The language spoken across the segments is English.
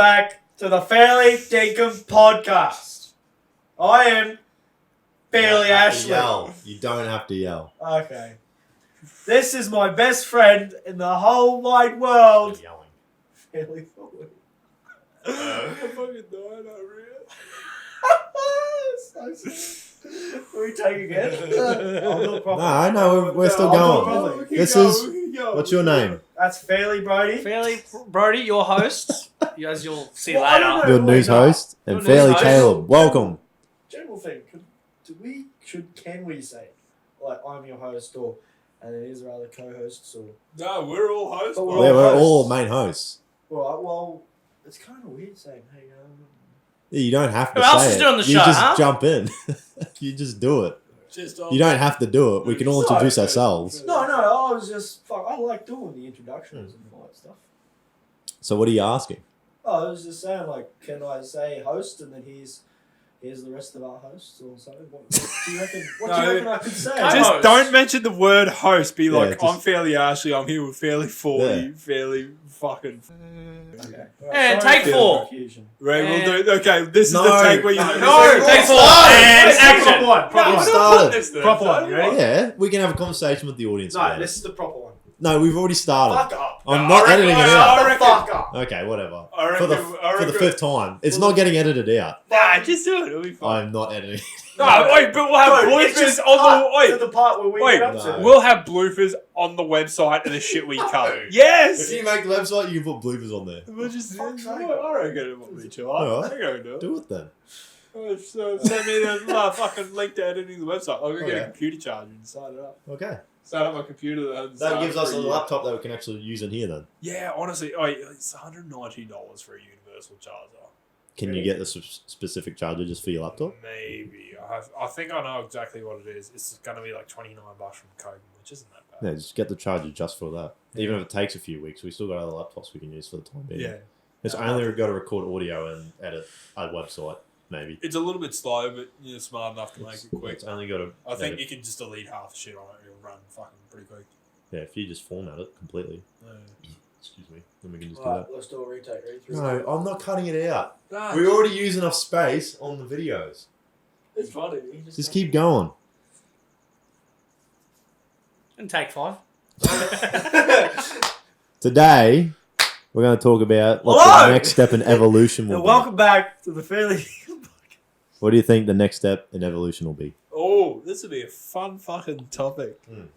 back to the Fairly Dinkum podcast. I am Fairly Ashley. Yell. You don't have to yell. Okay. This is my best friend in the whole wide world. You're yelling. Fairly Forward. I'm fucking dying over here. Will we take again? No, we're still going. This is... What's your name? That's Fairly Brody. Fairly Brody, your host, as you'll see Well, I don't later. know. Your news host. And Your Fairly news host. Caleb. Welcome. General thing. Can we say like I'm your host or and then Israel the co-hosts or No, we're all hosts. But bro. we're Yeah, we're hosts. all main hosts. well it's kind of weird saying hey You don't have to Who else say is it. doing the You show, just huh? jump in. You just do it. Just You don't have to do it. We can all No, introduce no, ourselves. No, I was just I like doing the introductions and all that stuff. So what are you asking? Oh, I was just saying like can I say host and then here's the rest of our hosts or something? What do you reckon? What do you reckon I could say? Co-host. Just don't mention the word host. Be like, just- I'm Fairly Ashley. I'm here with Fairly 40. Yeah. Fairly fucking. Okay. And Sorry take for the four. confusion. Right, And- we'll do. Okay, this is No. the take where you. No, take four. And This is the action. proper one. Proper No, one. started. Proper one. You ready? Yeah, we can have a conversation with the audience. No, about it. this is the proper one. No, we've already started. Fuck up. I'm No, not I reckon- editing it I out. Shut the reckon- fuck up. Okay, whatever. I reckon- For the I for the reckon- fifth time, it's not getting edited out. Nah, just do it. It'll be fine. I'm not editing. No, wait, but we'll have No, it's bloopers just on cut the. to Wait, the part where we wait, get up no. to. we'll have bloopers on the website of the shit we cover. If Yes. you make the website, you can put bloopers on there. We'll just. I Fuck's sake. reckon it will be chill. I Alright. reckon I can do it. Do it then. So send me the fucking link to editing the website. I'll go get a Okay. computer charger and start it up. Okay. Start up my computer. That gives us a laptop that we can actually use in here then. Yeah, honestly, it's $190 for a universal charger. Can you get the specific charger just for your laptop? Maybe. I think I know exactly what it is. It's going to be like $29 from Kogan, which isn't that bad. Yeah, just get the charger just for that. Even if it takes a few weeks, we still got other laptops we can use for the time being. Yeah. It's only got to record audio and edit a website, maybe. It's a little bit slow, but you're smart enough to make it quick. It's only got to. I think you can just delete half the shit on it. It'll run fucking pretty quick. Yeah, if you just format it completely. Yeah. Excuse me. Then we can just Right, do let's do a retake. Read that. through. No, I'm not cutting it out. Nah, We already use enough space on the videos. it's funny. Just keep going. And take 5. Today, we're going to talk about what Hello! the next step in evolution will And be. welcome back to the Fairly. What do you think the next step in evolution will be? Oh, this would be a fun fucking topic. Mm.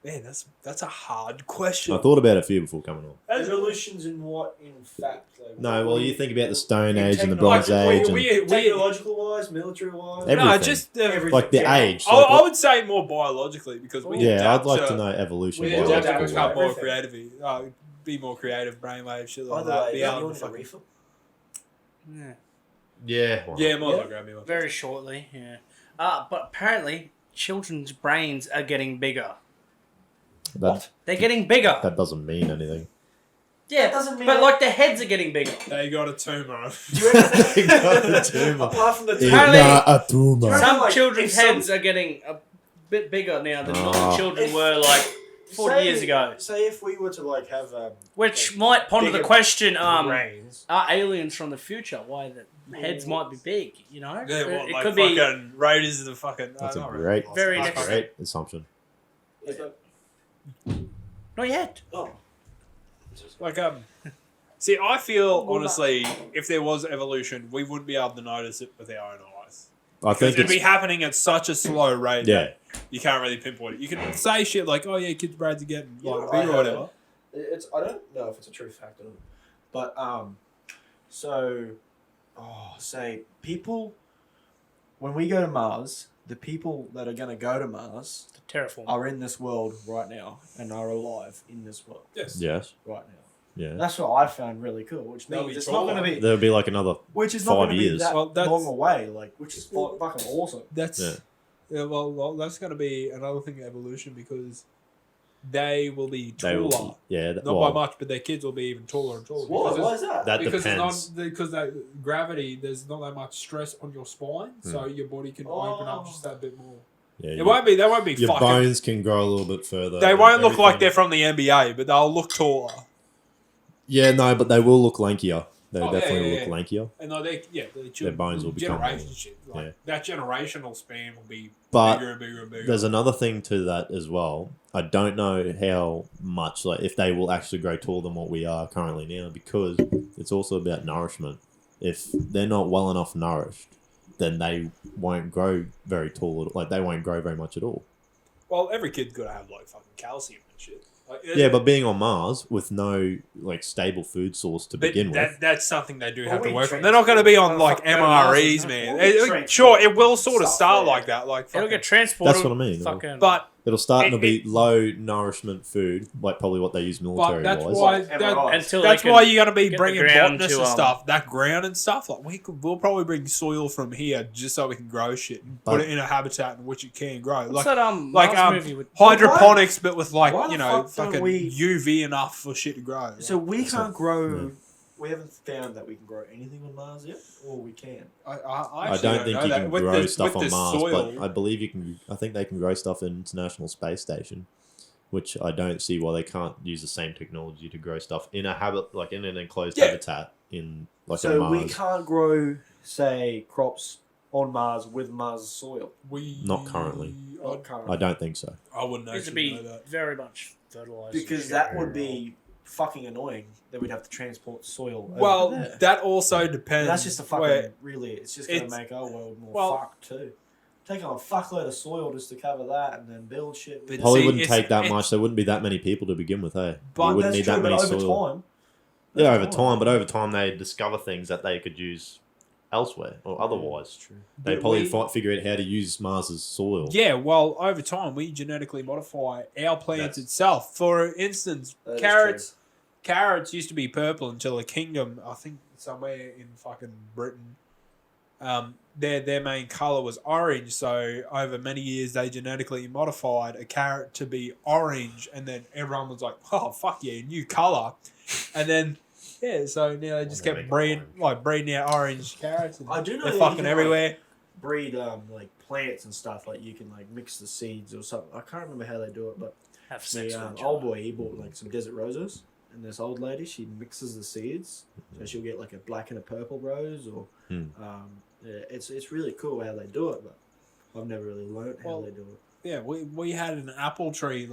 Man, that's a hard question. I thought about it a few before coming on. Evolutions in what? In fact, like, No, well, you think about the Stone In Age and the technology, Bronze Age, and technological wise, military wise, Everything. No, just everything. like the Yeah. age. I Like, would say more biologically because we yeah, adapt I'd like to know evolution. We Yeah, adapt to adapt to become more everything. creative. Be more creative, brainwave, shit By like the that. way, Be you able to want a fucking... refill? Yeah. Yeah. well, Yeah, might as Yeah. well grab me one. Very shortly, yeah. But apparently, children's brains are getting bigger. That, They're getting bigger. that doesn't mean anything. Yeah, That doesn't mean but that- like their heads are getting bigger. They got a tumor. Do you reckon? They got the tumor. Apart from the Yeah, Apparently- a tumor. Some like, children's if some- heads are getting a bit bigger now than Oh. normal children If- were like 40 years ago. Say if we were to like have Which like, might ponder the bigger question, brains. are aliens from the future? Why the heads might be big, you know? Yeah, what, it like could be fucking Raiders of the fucking... That's a not great, Raiders, very Lost next- Ark. great assumption. Is that- not yet. Oh. Like, see, I feel, honestly, if there was evolution, we wouldn't be able to notice it with our own eyes. I Because think it'd be it's happening at such a slow rate yeah. that you can't really pinpoint it. You can say shit like, oh yeah, kids' brains are getting Yeah, like, I bigger or heard whatever. It's I don't know if it's a true fact or not, but so say people when we go to Mars, the people that are going to go to Mars The terraform. are in this world right now and are alive in this world Yes. Yes. right now. Yeah. That's what I found really cool, which They'll means be it's not going to taller. be, There'll be like another. which is not 5 going to be years. that Well, that's- long away, like which is fucking awesome. That's Yeah. well, that's going to be another thing of evolution because they will be They taller. will. Yeah. Not well, by much, but their kids will be even taller and taller. Why? Because Why is that? That because depends. gravity, there's not that much stress on your spine, so your body can open up just that bit more. Yeah, They won't be your fucking. bones can grow a little bit further. They and won't look like everything. they're from the NBA, but they'll look taller. Yeah, no, but they will look lankier. They Oh, definitely yeah. look lankier. And like Their bones will become generation shit. Like yeah. that generational span will be But bigger and bigger and bigger. there's another thing to that as well. I don't know how much, like, if they will actually grow taller than what we are currently now, because it's also about nourishment. If they're not well enough nourished, then they won't grow very tall. Like, they won't grow very much at all. Well, every kid's got to have like fucking calcium and shit. Like, Yeah, but being on Mars with no like stable food source to begin with, that's something they do Well, have to we work on. train- They're not going to be on Well, like fuck, go to Mars MREs, and- man. well, we train Sure, it will sort of stuff start there. like that, like It'll fucking, get transported. That's what I mean. Fucking, but it'll start It- to be it- low nourishment food, like probably what they use military that's wise. why MRIs. until that's they why can you're going to be get the bringing ground botanists to, and stuff, that ground and stuff. Like we'll probably bring soil from here just so we can grow shit and put But- it in a habitat in which it can grow. What's Like that like, Mars movie with hydroponics, but with like why the fuck don't fucking we- UV enough for shit to grow. So we That's can't not- grow. yeah. We haven't found that we can grow anything on Mars yet, or we can. I I actually don't think know you that. can With grow the- stuff with on the Mars, soil, but I believe you can. I think they can grow stuff in International Space Station, which I don't see why they can't use the same technology to grow stuff in a like in an enclosed Yeah. habitat in like a So Mars. we can't grow, say, crops on Mars with Mars soil. Not currently. Not I currently. don't think so. I wouldn't needs to actually be know that. very much fertilized. Because that would be fucking annoying. That we'd have to transport soil. over Well, there. that also depends. And that's just a fucking where- really. It's just gonna it's- make our world more well- fucked too. Taking a fuckload of soil just to cover that, and then build shit. But Probably see, wouldn't it's- take that it's- much. There wouldn't be that many people to begin with. Hey, But you wouldn't That's need true, that many but over soil. time. Yeah, over time, but over time they discover things that they could use elsewhere or otherwise. True. They But probably we- figure out how to use Mars's soil. Yeah, well, over time we genetically modify our plants That's- itself. For instance, That is carrots. Carrots used to be purple until a kingdom, I think somewhere in fucking Britain, their main color was orange. So over many years they genetically modified a carrot to be orange, and then everyone was like, "Oh fuck yeah, new color!" And then yeah, so now they just They kept make it breeding out orange carrots. And I do know they're that you fucking can, everywhere. Breed like plants and stuff. Like you can like mix the seeds or something. I can't remember how they do it, but have sex the with each old other. boy he bought like some desert roses, and this old lady she mixes the seeds, so she'll get like a black and a purple rose, or yeah, it's really cool how they do it, but I've never really learnt how Well, they do it. Yeah, we had an apple tree,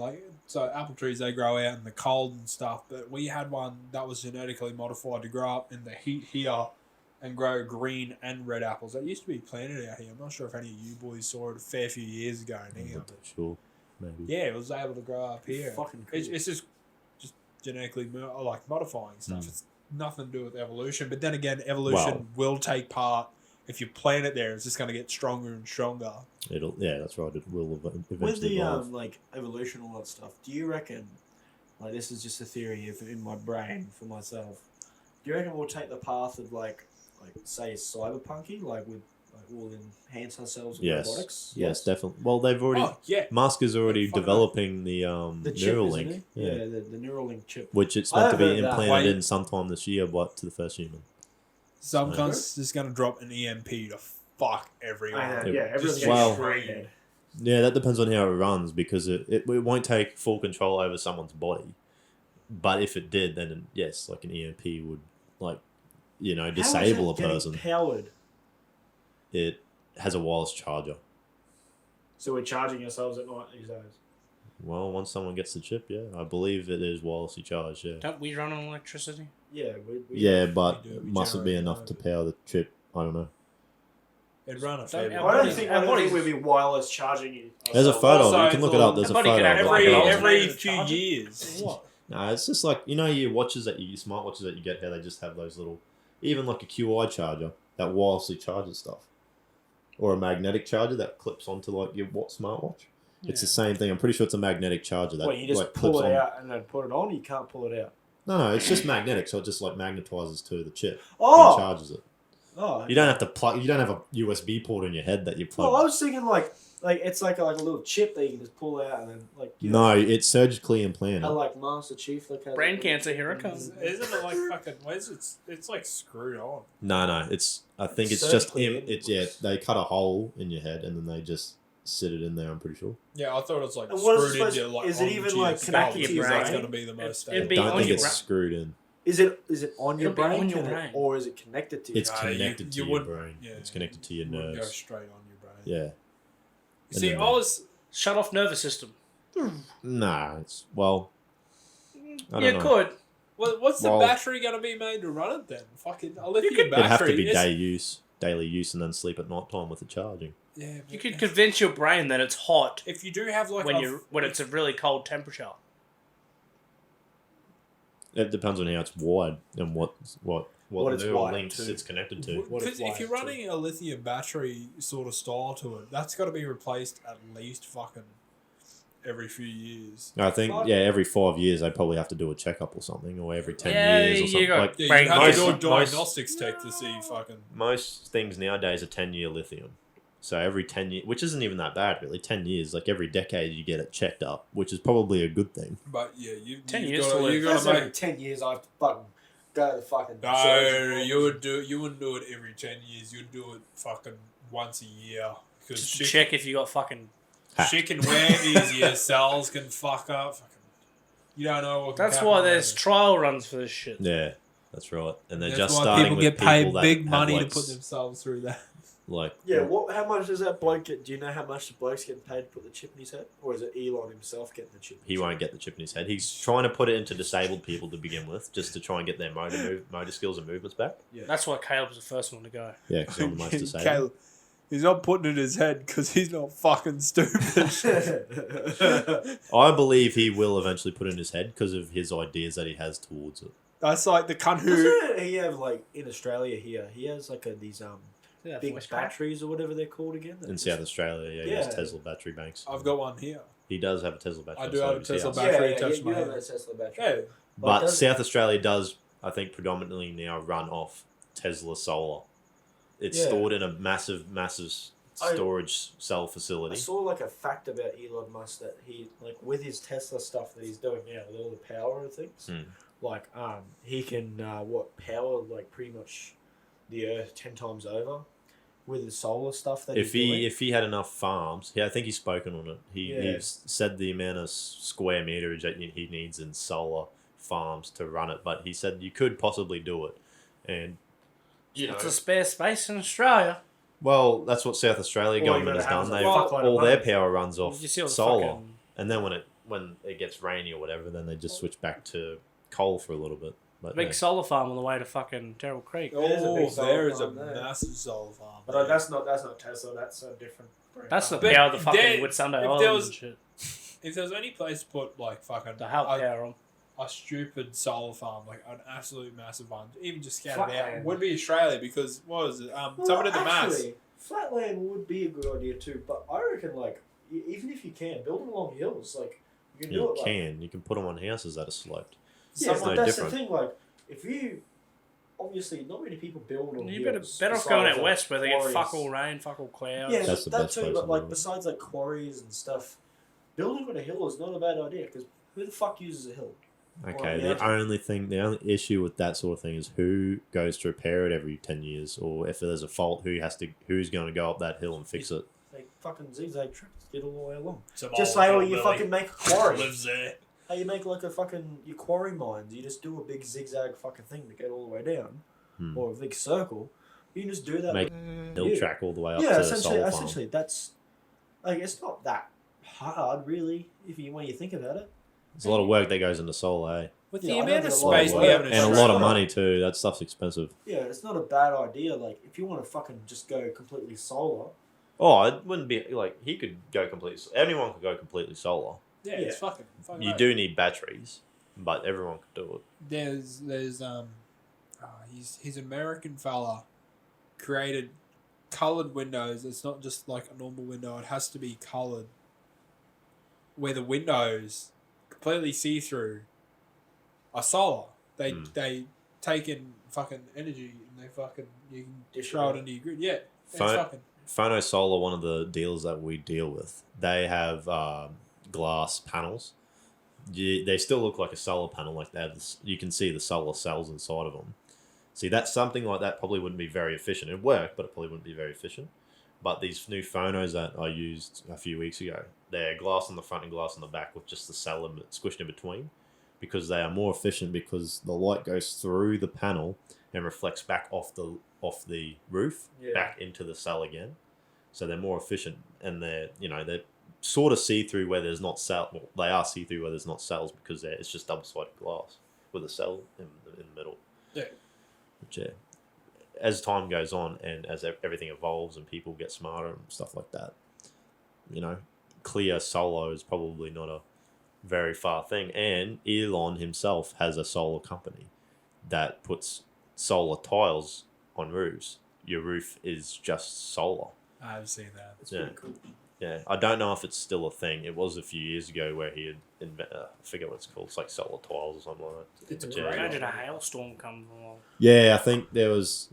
so apple trees they grow out in the cold and stuff, but we had one that was genetically modified to grow up in the heat here and grow green and red apples. That used to be planted out here. I'm not sure if any of you boys saw it a fair few years ago in I'm here. not sure. Maybe. Yeah, it was able to grow up here. Fucking cool. It's just genetically modifying stuff. It's nothing to do with evolution. But then again, evolution will take part. If you plant it there, it's just going to get stronger and stronger. That's right. It will eventually With the evolve. like evolution and all that stuff, do you reckon, like this is just a theory in my brain for myself, do you reckon we'll take the path of like say cyberpunky, like we'll enhance ourselves with Yes. robotics? Yes, definitely. Well, they've already. Oh, yeah. Musk is already Fuck developing the The chip, Neuralink. isn't he? Yeah, the Neuralink chip. Which it's I meant to be have heard that. implanted Wait. in sometime this year, but to the first human. Some So- cunts just going to drop an EMP to fuck everyone. Yeah, everyone's Just getting Well- sprayed. Yeah, that depends on how it runs because it won't take full control over someone's body. But if it did, then yes, like an EMP would disable a person. Powered. It has a wireless charger. So we're charging ourselves at night these days. Well, once someone gets the chip, yeah, I believe it is wirelessly charged. Yeah. Don't we run on electricity? Yeah, Yeah, but we do, we mustn't be generate enough to energy. power the chip. I don't know. It'd run a Don't fair bit. our I don't bodies- think our bodies- we'd be wireless charging you. There's a photo. Also, You can look it up. There's a Our body photo. can of Every it. Like an every alternative few charger? years. What? No, it's just like your watches your smartwatches that you get. How they just have those little, even like a QI charger that wirelessly charges stuff, or a magnetic charger that clips onto like your smartwatch. It's the same thing. I'm pretty sure it's a magnetic charger that Wait, you just like pull clips it on. out and then put it on? You can't pull it out. No, it's just magnetic, so it just like magnetizes to the chip Oh! and charges it. Oh, You don't have to plug. You don't have a USB port in your head that you plug. Well, I was thinking like it's like a little chip that you can just pull out and then like. No, it's surgically implanted. How like Master Chief like has Brain it. cancer, here it comes. Isn't it like fucking? What is it? It's like screwed on. No, it's. I think it's just. They cut a hole in your head and then they just sit it in there. I'm pretty sure. Yeah, I thought it was like And what is it screwed supposed- into like. is it even, onto like, your skull, connected to because your That's brain? going to be the most It'd I be don't on think your it's bra- screwed in. Is it on your It'll be brain, on your can it- brain. or is it connected to you? It's connected to you your wouldn't- brain. yeah, It's connected to your It wouldn't go nerves. straight on your brain. Yeah. And See, then I was Shut off nervous system. Nah, it's I don't You know. could. what's the Well- battery going to be made to run it then? Fucking a lithium could- battery. It'd have to be is- daily use, and then sleep at night time with the charging. Yeah, You but could convince your brain that it's hot if you do have like when it's a really cold temperature. It depends on how it's wired and what What it's neural wired links to. it's connected to. What Because it's if you're wired to. running a lithium battery sort of style to it, that's got to be replaced at least fucking every few years. I think Fuck. every 5 years they probably have to do a checkup or something, or every 10 Yeah, years or you something. got- Like Yeah, Brain you have to most- do a most- diagnostics tech to see fucking. most things nowadays are 10-year lithium. So every 10 years, which isn't even that bad really. 10 years, like every decade, you get it checked up, which is probably a good thing. But yeah, 10 you've years got to live. you That's got to every make. 10 years I have to fucking go to the fucking... No, surgeon. you wouldn't do it every 10 years. You'd do it fucking once a year because Just to check if you got fucking. shit can wear easier. Cells can fuck up. Fucking, you don't know what. Can That's happen why later. there's trial runs for this shit. Yeah, that's right. And they're That's just why starting people with get paid people that big have, money like, to put themselves through that. Like Yeah, how much does that bloke get? Do you know how much the bloke's getting paid to put the chip in his head? Or is it Elon himself getting the chip in he his won't get the chip in his head. He's trying to put it into disabled people to begin with, just to try and get their motor skills and movements back. That's why Caleb's the first one to go. Yeah, because I'm the most disabled. Caleb, he's not putting it in his head because he's not fucking stupid. head? I believe he will eventually put it in his head because of his ideas that he has towards it. That's like the cunt who. Doesn't he have, like, in Australia here, he has, like, these Yeah, big voice crack. batteries or whatever they're called again? In South Australia, he has Yeah. Tesla battery banks. I've got one here. He does have a Tesla battery. I do have a inside of his Tesla house. battery. Yeah, touch you my have hand. a Tesla battery. Yeah. But does- South Australia does, I think, predominantly now run off Tesla solar. It's Yeah. stored in a massive I- storage cell I facility. saw, like, a fact about Elon Musk that he, like, with his Tesla stuff that he's doing now, with all the power and things, like, he can, power, like, pretty much the Earth 10 times over with the solar stuff that If he's doing. he had enough farms, I think he's spoken on it. Yeah. He's said the amount of square meterage that he needs in solar farms to run it, but he said you could possibly do it, and It's a spare space in Australia. well, that's what South Australia All government you has gotta have done. is a They fuckload of all their money. power runs off You see all the solar, fucking- and then when it gets rainy or whatever, then they just switch back to coal for a little bit. But Big yeah. solar farm on the way to fucking Terrible Creek. There's a Oh, big solar there is a farm there. massive solar farm. But that's not Tesla, that's a different brand. That's the But power of the fucking there- Whitsunday if there Island was- and shit. If there was any place to put like fucking To help power on. a stupid solar farm, like an absolute massive one, even just scattered out, Flatland. would be Australia because what was it? Someone did the maths. actually, Flatland would be a good idea too, but I reckon, like, even if you can, build them along hills, like, you can do You it, like... can. You can put them on houses that are sloped. Yeah, It's but no that's different. the thing, like, if you... Obviously, not many people build on You hills. better off besides, going out like, west where they get quarries. fuck all rain, fuck all clouds. Yeah, That's the that best too, place but, in the like, world. besides, like, quarries and stuff, building on a hill is not a bad idea, because who the fuck uses a hill? Okay, Well, the only issue with that sort of thing is who goes to repair it every 10 years, or if there's a fault, who's going to go up that hill and fix it? Like, fucking zigzag tracks get all the way along. Some Just old say, oh, you hillbilly fucking make a quarry. lives there. How you make, like, a fucking... Your quarry mines, you just do a big zigzag fucking thing to get all the way down. Or a big circle. You can just do that. Make hill yeah. track all the way up Yeah, to essentially, solar farm. essentially, that's... Like, it's not that hard, really, when you think about it. There's a lot of work that goes into solar, eh? With Yeah, the I know amount of there's a lot of space we work. have in And a Australia, lot of money too. That stuff's expensive. Yeah, it's not a bad idea. Like, if you want to fucking just go completely solar... Oh, it wouldn't be like he could go completely. Anyone could go completely solar. yeah, it's fucking. You right. do need batteries, but everyone could do it. There's he's an American fella, created colored windows. It's not just like a normal window. It has to be colored. Where the windows completely see through are solar. They take in fucking energy and they fucking you can Dish throw it it out. into your grid. Yeah, it's Phone- fucking. Phono Solar, one of the dealers that we deal with, they have glass panels. They still look like a solar panel, like they have this, you can see the solar cells inside of them. See, that's something like that probably wouldn't be very efficient. It'd work, but it probably wouldn't be very efficient. But these new phonos that I used a few weeks ago, they're glass on the front and glass on the back with just the cell squished in between. because they are more efficient because the light goes through the panel and reflects back off the roof back into the cell again. So they're more efficient, and they're sort of see through where there's not cell. Well, they are see through where there's not cells because it's just double sided glass with a cell in the middle. Yeah. Which, as time goes on and as everything evolves and people get smarter and stuff like that, clear solar is probably not a very far thing. And Elon himself has a solar company that puts solar tiles on roofs. Your roof is just solar. I've seen that. It's pretty cool. Yeah, I don't know if it's still a thing. It was a few years ago where he had I forget what it's called. It's like solar tiles or something like that. It's Yeah. Imagine a hailstorm comes along. Yeah, I think there was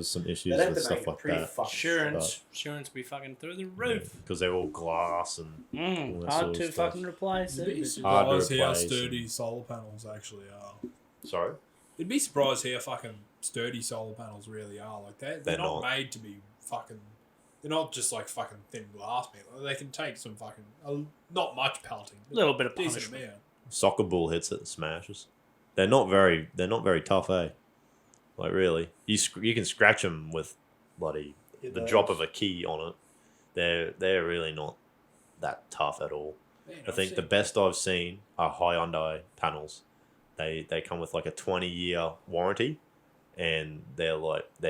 some issues They'd have with to stuff make it like pretty that. fucking Insurance be fucking through the roof. Because they're all glass and all that Hard sort to of stuff. fucking replace You'd be it. Hard to surprised how replace sturdy and- solar panels actually are. Sorry? You'd be surprised how fucking sturdy solar panels really are. Like they're not not. made to be fucking. They're not just like fucking thin glass, man. Like, they can take some fucking not much pelting, A little bit of decent punishment. amount. Soccer ball hits it and smashes. They're not very tough, eh? Like really, you can scratch them with bloody the drop of a key on it. They're really not that tough at all. Man, I think the best I've seen are Hyundai panels. They come with like a 20-year warranty, and they're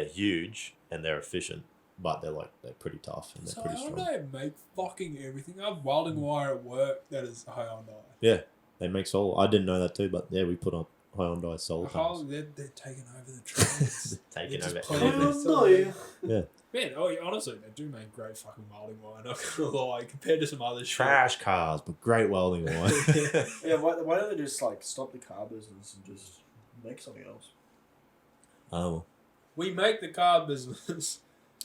huge and they're efficient, but they're pretty tough and they're So pretty strong. Hyundai make fucking everything. I have welding wire at work that is Hyundai. Yeah, they make solar. I didn't know that too, but yeah, we put on Hyundai solar panels. They're taking over the trends. Taking They over just put everything. it in Man, honestly, they do make great fucking welding wire. Not gonna lie, compared to some other shit. Trash cars, but great welding wire. Yeah, why don't they just stop the car business and just make something else? Oh, We make the car business.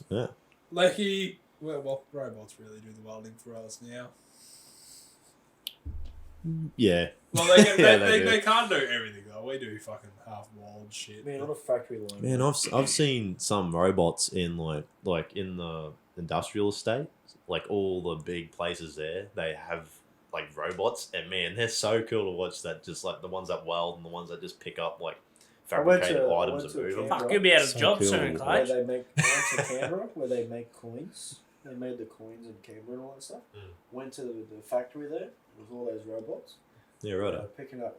yeah. Well, robots really do the welding for us now. Yeah. Well, they, can, Yeah, they, do. they can't do everything though. We do fucking half-walled shit. Man, on a factory line. Man, I've seen some robots in like in the industrial estate, like all the big places there. They have like robots, and man, they're so cool to watch. That just like the ones that weld and the ones that just pick up like fabricated items and move them. Fuck, you'll be out of So job cool. soon, Where Clash. they make I went to Canberra where they make coins. They made the coins in Canberra and all that stuff. Went to the factory there with all those robots. Yeah, right. Picking up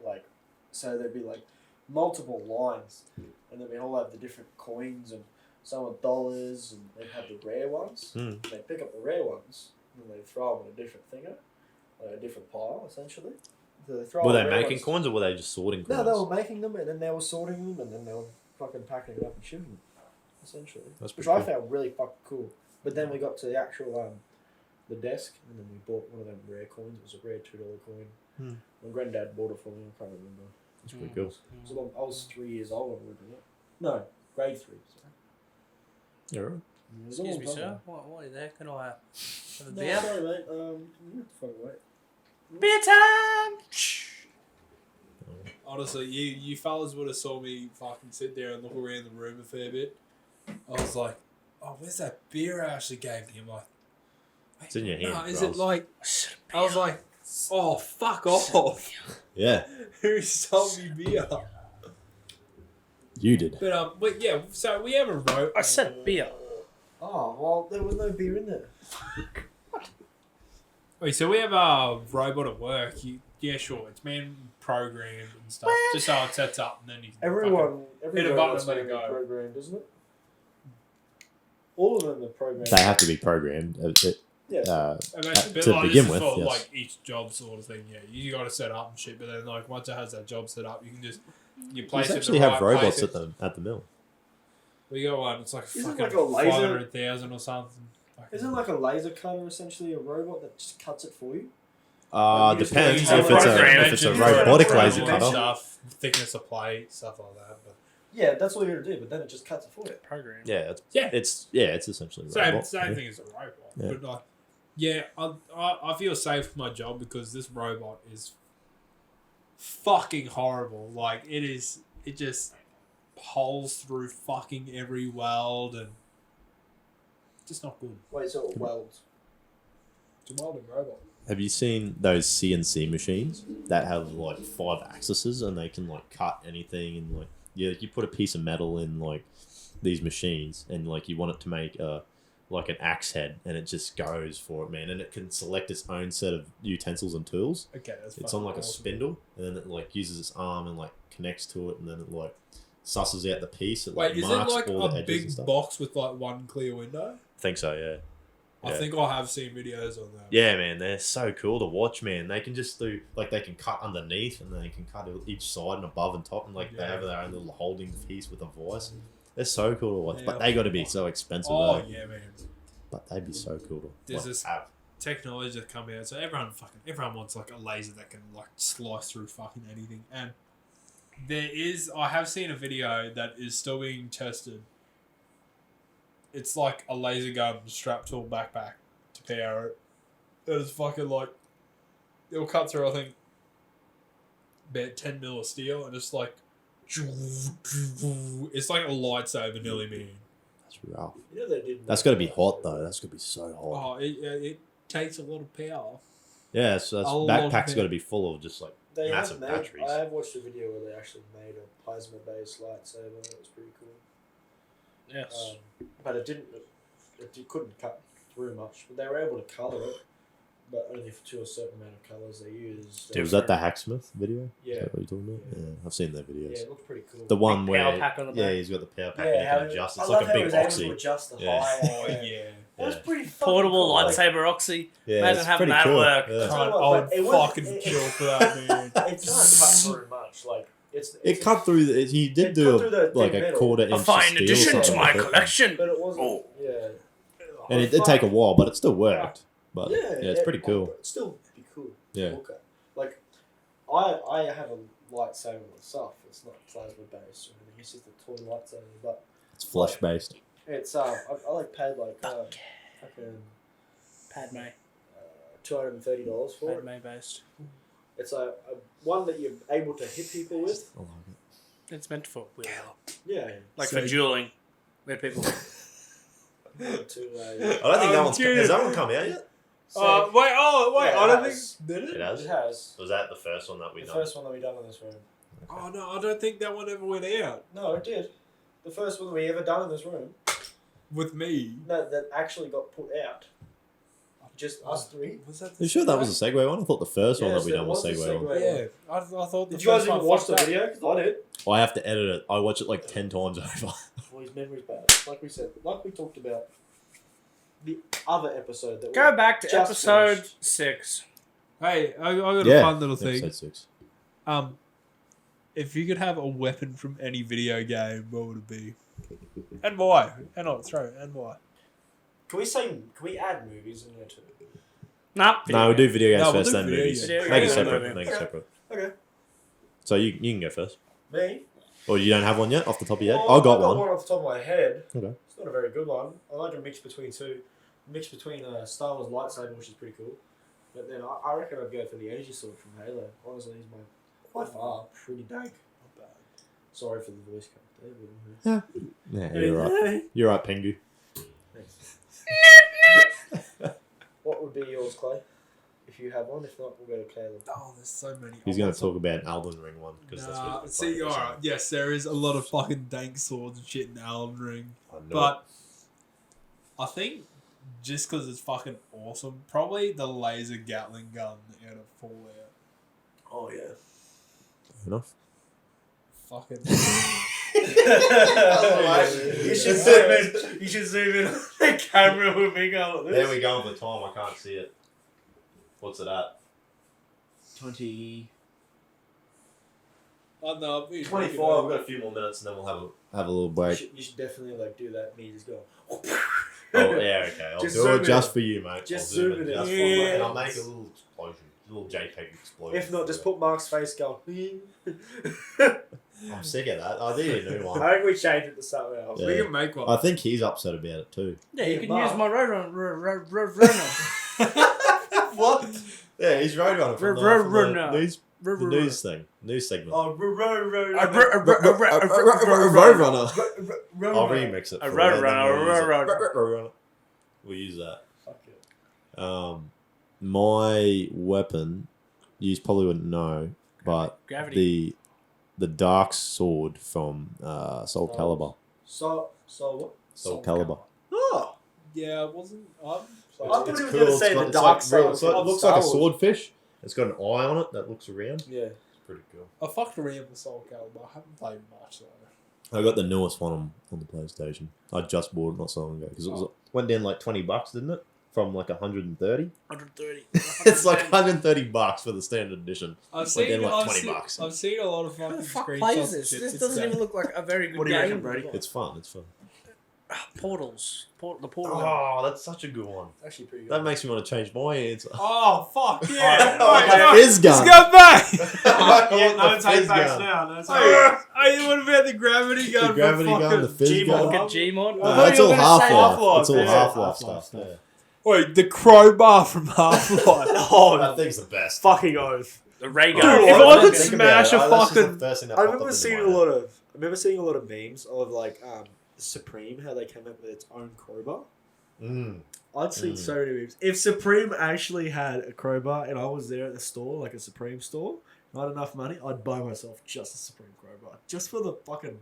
so there'd be like multiple lines, and then we all have the different coins and some are dollars, and they have the rare ones. Mm. They pick up the rare ones and they throw them in a different thinger, like a different pile essentially. So they throw Were all they the rare making ones. coins or were they just sorting coins? No, they were making them, and then they were sorting them, and then they were fucking packing it up and shipping them, essentially. That's Which pretty I found really fucking cool. But then we got to the actual the desk, and then we bought one of them rare coins. It was a rare $2 coin. Hmm. My granddad bought it for me. I can't remember. That's pretty cool. I was 3 years old when we did it. No, grade 3. Sorry. Yeah, right. It was a Excuse long me, time sir. ago. What there? Can I have a No, beer? sorry, mate. You have to fucking wait. Beer time! Honestly, you fellas would have saw me fucking sit there and look around the room a fair bit. I was like, oh, where's that beer Ashley gave me? I'm like, It's in your hand. no, is Ross. it like? I was like, oh, fuck off. Yeah, Who sold me beer? you did. But yeah, so we have a rope. I said beer. Oh, well, there was no beer in there. Wait, so we have a robot at work. Yeah, sure, it's man programmed and stuff. Just so it sets up and then you can Every fucking- hit a button robot's and let it gonna be go. programmed, isn't it? All of them are programmed. They have to be programmed. Yeah. I mean, but To like, begin this is with, for yes. like each job sort of thing. Yeah, you got to set up and shit. But then like once it has that job set up, you can just you place You it actually in the have right robots places. at the mill. We got one. It's like Isn't fucking like a laser- 500,000 or something. Fucking- Isn't like a laser cutter essentially a robot that just cuts it for you? You just Depends gotta if use it's a program engine robotic for laser program cutter. stuff, thickness of plate, stuff like that. But Yeah, that's all you gotta do, but then it just cuts it for you. Program. Yeah, Yeah. it's essentially a same robot. same yeah. thing as a robot. Yeah. But like, yeah, I feel safe with my job because this robot is fucking horrible. Like it just holes through fucking every weld and just not good. Wait, so it welds. It's a welding robot. have you seen those CNC machines that have like 5 axes and they can like cut anything and like you put a piece of metal in like these machines and like you want it to make like an axe head and it just goes for it, man, and it can select its own set of utensils and tools. Okay, that's It's on like a awesome. spindle and then it like uses its arm and like connects to it and then it like susses out the piece. It Wait, like is it marks like all the a edges and big stuff. box with like one clear window? I think so, yeah. I Yeah. think I have seen videos on that. Yeah, man, they're so cool to watch, man. They can just do like they can cut underneath and they can cut each side and above and top and like they Yeah. have their own little holding piece with a vice. They're so cool to watch, Yeah. but they got to be so expensive. Oh though. yeah, man. But they'd be so cool to There's like, this- have. Technology that come out, so everyone wants like a laser that can like slice through fucking anything. And I have seen a video that is still being tested. It's like a laser gun strapped to a backpack to power it. It is fucking like it'll cut through I think about 10 mil of steel and it's like it's like a lightsaber nearly, man. That's rough. You know they did. That's got to be hot though. That's got to be so hot. Oh, it takes a lot of power. Yeah, so that's A lot of backpack's it. got to be full of just like They massive have made, batteries. I have watched a video where they actually made a plasma-based lightsaber. It was pretty cool. Yes. But it didn't. It couldn't cut through much. But they were able to color it, but only to a certain amount of colors they used. Dude, was that the Hacksmith video? Yeah. Is that what you're talking about? Yeah. Yeah, I've seen their videos. Yeah, it looked pretty cool. The one Big where power pack on the back. he's got the power pack Yeah, and he how can adjust. It's I like love a how big he was able to oxy. adjust the Yeah. height. Oh yeah. That was Yeah. pretty fucking Portable cool. lightsaber oxy. Yeah, Imagine it's having pretty that cool. work. Yeah. God, But I would it wasn't- fucking it- kill for that, man. It doesn't cut through much. Like it's It cut through. He did It do cut through the like thin a metal. quarter A inch fine steel or addition to something my like that. collection. but it wasn't. Oh. Yeah. And it did take a while, but it still worked. But Yeah, yeah, it's pretty cool. It'd still be cool. Yeah. Okay. Like, I have a lightsaber myself. It's not plasma based or anything. It's just a toy lightsaber, but It's flesh based. it's I like paid like fucking Padme. $230 for it. Padme based. It's a one that you're able to hit people with. I like it. It's meant for wheeling. Yeah. Like So- for dueling. Where people. To, I don't think that one's dude. has that one come out yet? so Wait, Yeah, I it don't has. think did It it? has. it has. Was that the first one that we The done? first one that we done in this room. Oh no, I don't think that one ever went out No, it did. The first one that we ever done in this room. with me. No, that actually got put out. Just us three. Was that? You sure that was a Segway one? I thought the first one Yes, that we there done was was a Segway one. Segway. Yeah, I thought. Did you guys even watch the video? 'Cause I did. I have to edit it. I watch it like 10 times over. Well, his memory's bad. Like we said, like we talked about the other episode that Go back to Just episode finished. 6. Hey, I got Yeah, a fun little thing. Episode 6. If you could have a weapon from any video game, what would it be? And why? And I'll throw it. And why? Can we add movies in there too? Nah. No, we'll do video games No, we'll first, do then video movies. games. Video Make it games, separate. movie. Make it Okay. separate. Okay. So you can go first. Me? Or you don't have one yet off the top of your head? Well, I got I've one. one off the top of my head. Okay. It's not a very good one. I like a mix between two. Mix between Star Wars lightsaber, which is pretty cool. But then I reckon I'd go for the energy sword from Halo. Honestly, he's by far pretty dank. Not bad. Sorry for the voice crack there. Yeah, you're right. You're right, Pengu. What would be yours, Clay? If you have one, if not, we'll go to Caleb. Oh, there's so many. He's going to talk about an Elden Ring one. Because that's Nah, what see, alright, yes, there is a lot of fucking dank swords and shit in Elden Ring. But But I think just because it's fucking awesome, probably the laser Gatling gun out of Fallout. Oh, yeah. enough. Fucking. You should zoom in. You should zoom in on the camera with me going like There we go with the time. I can't see it. What's it at? 20. Oh no, 25. We've got a few more minutes and then we'll have a little break. You should definitely like do that. Me just go. Oh yeah, okay. I'll Just do zoom it in. just for you, mate. Just I'll zoom zoom in in. just for Yeah. you. And I'll make a little explosion, a little JPEG explosion. If not, just put Mark's face going. I'm sick of that. I need a new one. I think we change it to something else. Yeah. We can make one. I think he's upset about it too. Yeah, you Yeah, can Mark. use my Roadrunner. What? Yeah, he's roadrunner from Roadrunner. the news thing, news segment. Oh, Roadrunner. I'll remix it. A for roadrunner, you, then a roadrunner. Roadrunner. We'll use that. Fuck it. my weapon, you probably wouldn't know, but Gravity. the dark sword from Soul Calibur. So what? Soul Calibur. Oh, Yeah, it wasn't. I thought It's he was cool. going to It's say got- the it's dark like side. real- of It looks Star like a Wars. swordfish. It's got an eye on it that looks around. Yeah. It's pretty cool. I fucked around with Soul Calibur. I haven't played much though. I got the newest one on the PlayStation. I just bought it not so long ago because it was went down like $20, didn't it? From like 130. 130. It's like $130 for the standard edition. I've Went down seen like I've $20. seen, I've seen a lot of Who fucking the fuck screenshots plays and this? shit. This It's doesn't even insane. look like a very good What do you game. reckon, Brady? It's fun. It's fun. Portals. The portal. Oh, that's such a good one. Actually, pretty good. That makes me want to change my answer. Oh fuck yeah! Like Wait, a no, fizz gun. Let's go back. Yeah, no The take fizz backs gun. now. No take Oh, backs. what about the gravity gun? The gravity for gun, the fucking fizz gun. Fucking Gmod. Oh, That's you all were gonna say Half-Life. Half-Life, It's all yeah. Half-Life Half-Life stuff. Yeah. Wait, the crowbar from Half-Life. Oh, That thing's the best. fucking oath. The ray Dude, gun. if I could Think smash about a it. That's just fucking- the first thing that I popped remember up seeing into a my lot head. of. I remember seeing a lot of memes of like Supreme, how they came up with its own crowbar. I'd seen so many memes. If Supreme actually had a crowbar and I was there at the store, like a Supreme store, not enough money, I'd buy myself just a Supreme crowbar, just for the fucking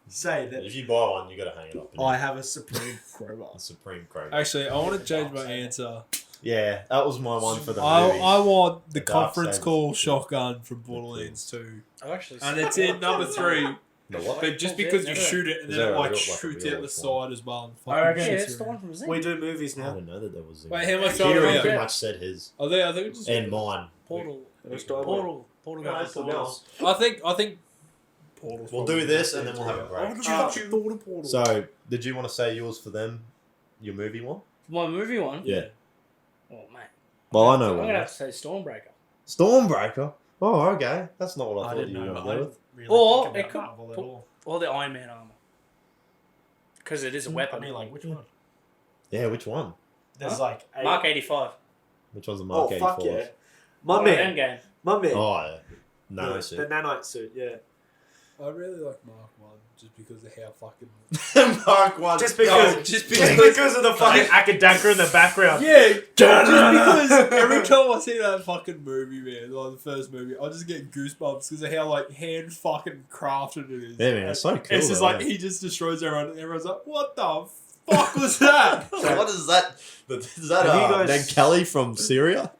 say that If you buy one, you got to hang it up. I have a Supreme crowbar. A Supreme Crowbar. Actually, I want to change my answer. Yeah, that was my one for the I movies. want the The Dark conference Saber. call shotgun from Borderlands 2. Oh, actually. And it's in number 3. The what? But just Oh, because yeah, you yeah. shoot it and Is then there it a like real- shoots like a out real the one? side as well. And I reckon fucking Yeah, shoots it's the you one around. from Zen. We do movies I now. didn't know that there was. Wait, how much Kieran are we pretty at? much said his Are they? I think it's just and mine. Portal. Let's dive Portal. Portal gun. Nice one else. I think Portal's We'll probably do this the and then we'll have a best break. answer. I fucking thought of Portal. So, did you want to say yours for them? Your movie one? My movie one. Yeah. Oh mate. Well, I know I'm one. gonna have to say Stormbreaker. Stormbreaker. Oh, okay. That's not what I I thought didn't you were know, going but to I go didn't with. really Or think it about could- Marvel at all. Or the Iron Man armor. Because it is a I weapon. mean, like, which one? Yeah, which one? There's Huh? like eight. Mark 85. Which one's the Oh, Mark fuck 84? yeah. My Oh, man. Endgame. My man. Oh, yeah. The Nanite nanite suit, yeah. I really like Mark 1 just because of how fucking. suit. Mark 1. Just because, just just because of the fucking Akadaka in the background. Yeah, just because every time I see that fucking movie, man, like the first movie, I just get goosebumps because of how like hand fucking crafted it is. Yeah, man, it's so cool. It's just though, like yeah. he just destroys everyone, and everyone's like, "What the fuck was that?" So what is that? Is that Have you guys- Ned Kelly from Syria?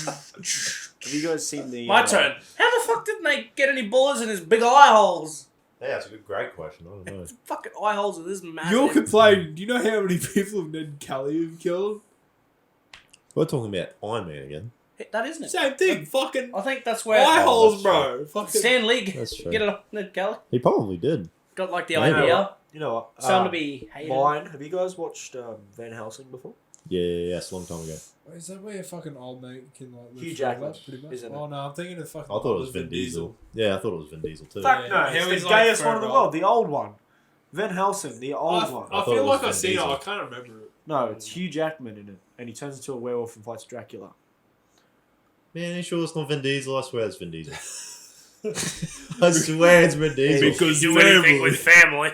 Have you guys seen the... My turn. How the fuck didn't they get any bullets in his big eye holes? Yeah, that's a great question. I don't know. Fucking eye holes in this massive. You're complaining. Do you know how many people Ned Kelly have killed? We're talking about Iron Man again. That isn't it. Same thing. Fucking I think that's where eye holes, that's bro. Fucking. Stan Lee That's true. get it up Ned Kelly. He probably did. Got like the Maybe. idea. You know what? Sound to be hated. Mine. Have you guys watched Van Helsing before? Yeah, it's a long time ago. Is that where a fucking old mate can like live Hugh forever, Jackman, pretty much? isn't it? Oh no, I'm thinking of fucking. I thought it was Vin Diesel. Yeah, I thought it was Vin Diesel too. Fuck Yeah. no, How it's he's the like gayest one in the forever. world, the old one. Van Helsing, the old one. I thought feel it was like I've Vin seen it. Diesel. I can't remember it. No, it's Hugh Jackman in it, and he turns into a werewolf and fights Dracula. Man, are you sure it's not Vin Diesel? I swear it's Vin Diesel. I swear it's Vin Diesel. Because Do anything with family.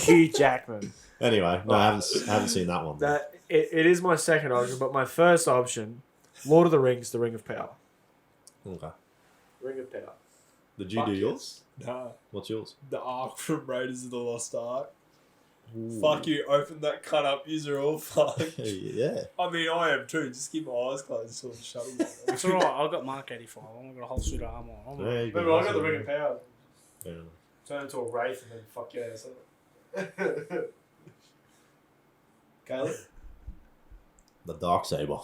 Hugh Jackman. Anyway, no, I haven't seen that one. That it is my second option, but my first option, Lord of the Rings, The Ring of Power. Okay. Ring of Power. Did you Fuck do yes. yours? Nah, What's yours? the Ark from Raiders of the Lost Ark. Fuck you, open that cut up, you're all fucked. Yeah. I mean, I am too. Just keep my eyes closed so I'm shutting them. It's alright. I've got Mark 85. I've got a whole suit of armor. I'm Yeah, you Remember, I got the Ring of Power. Yeah. Turn into a wraith and then fuck your ass up. Caleb? The Dark Saber.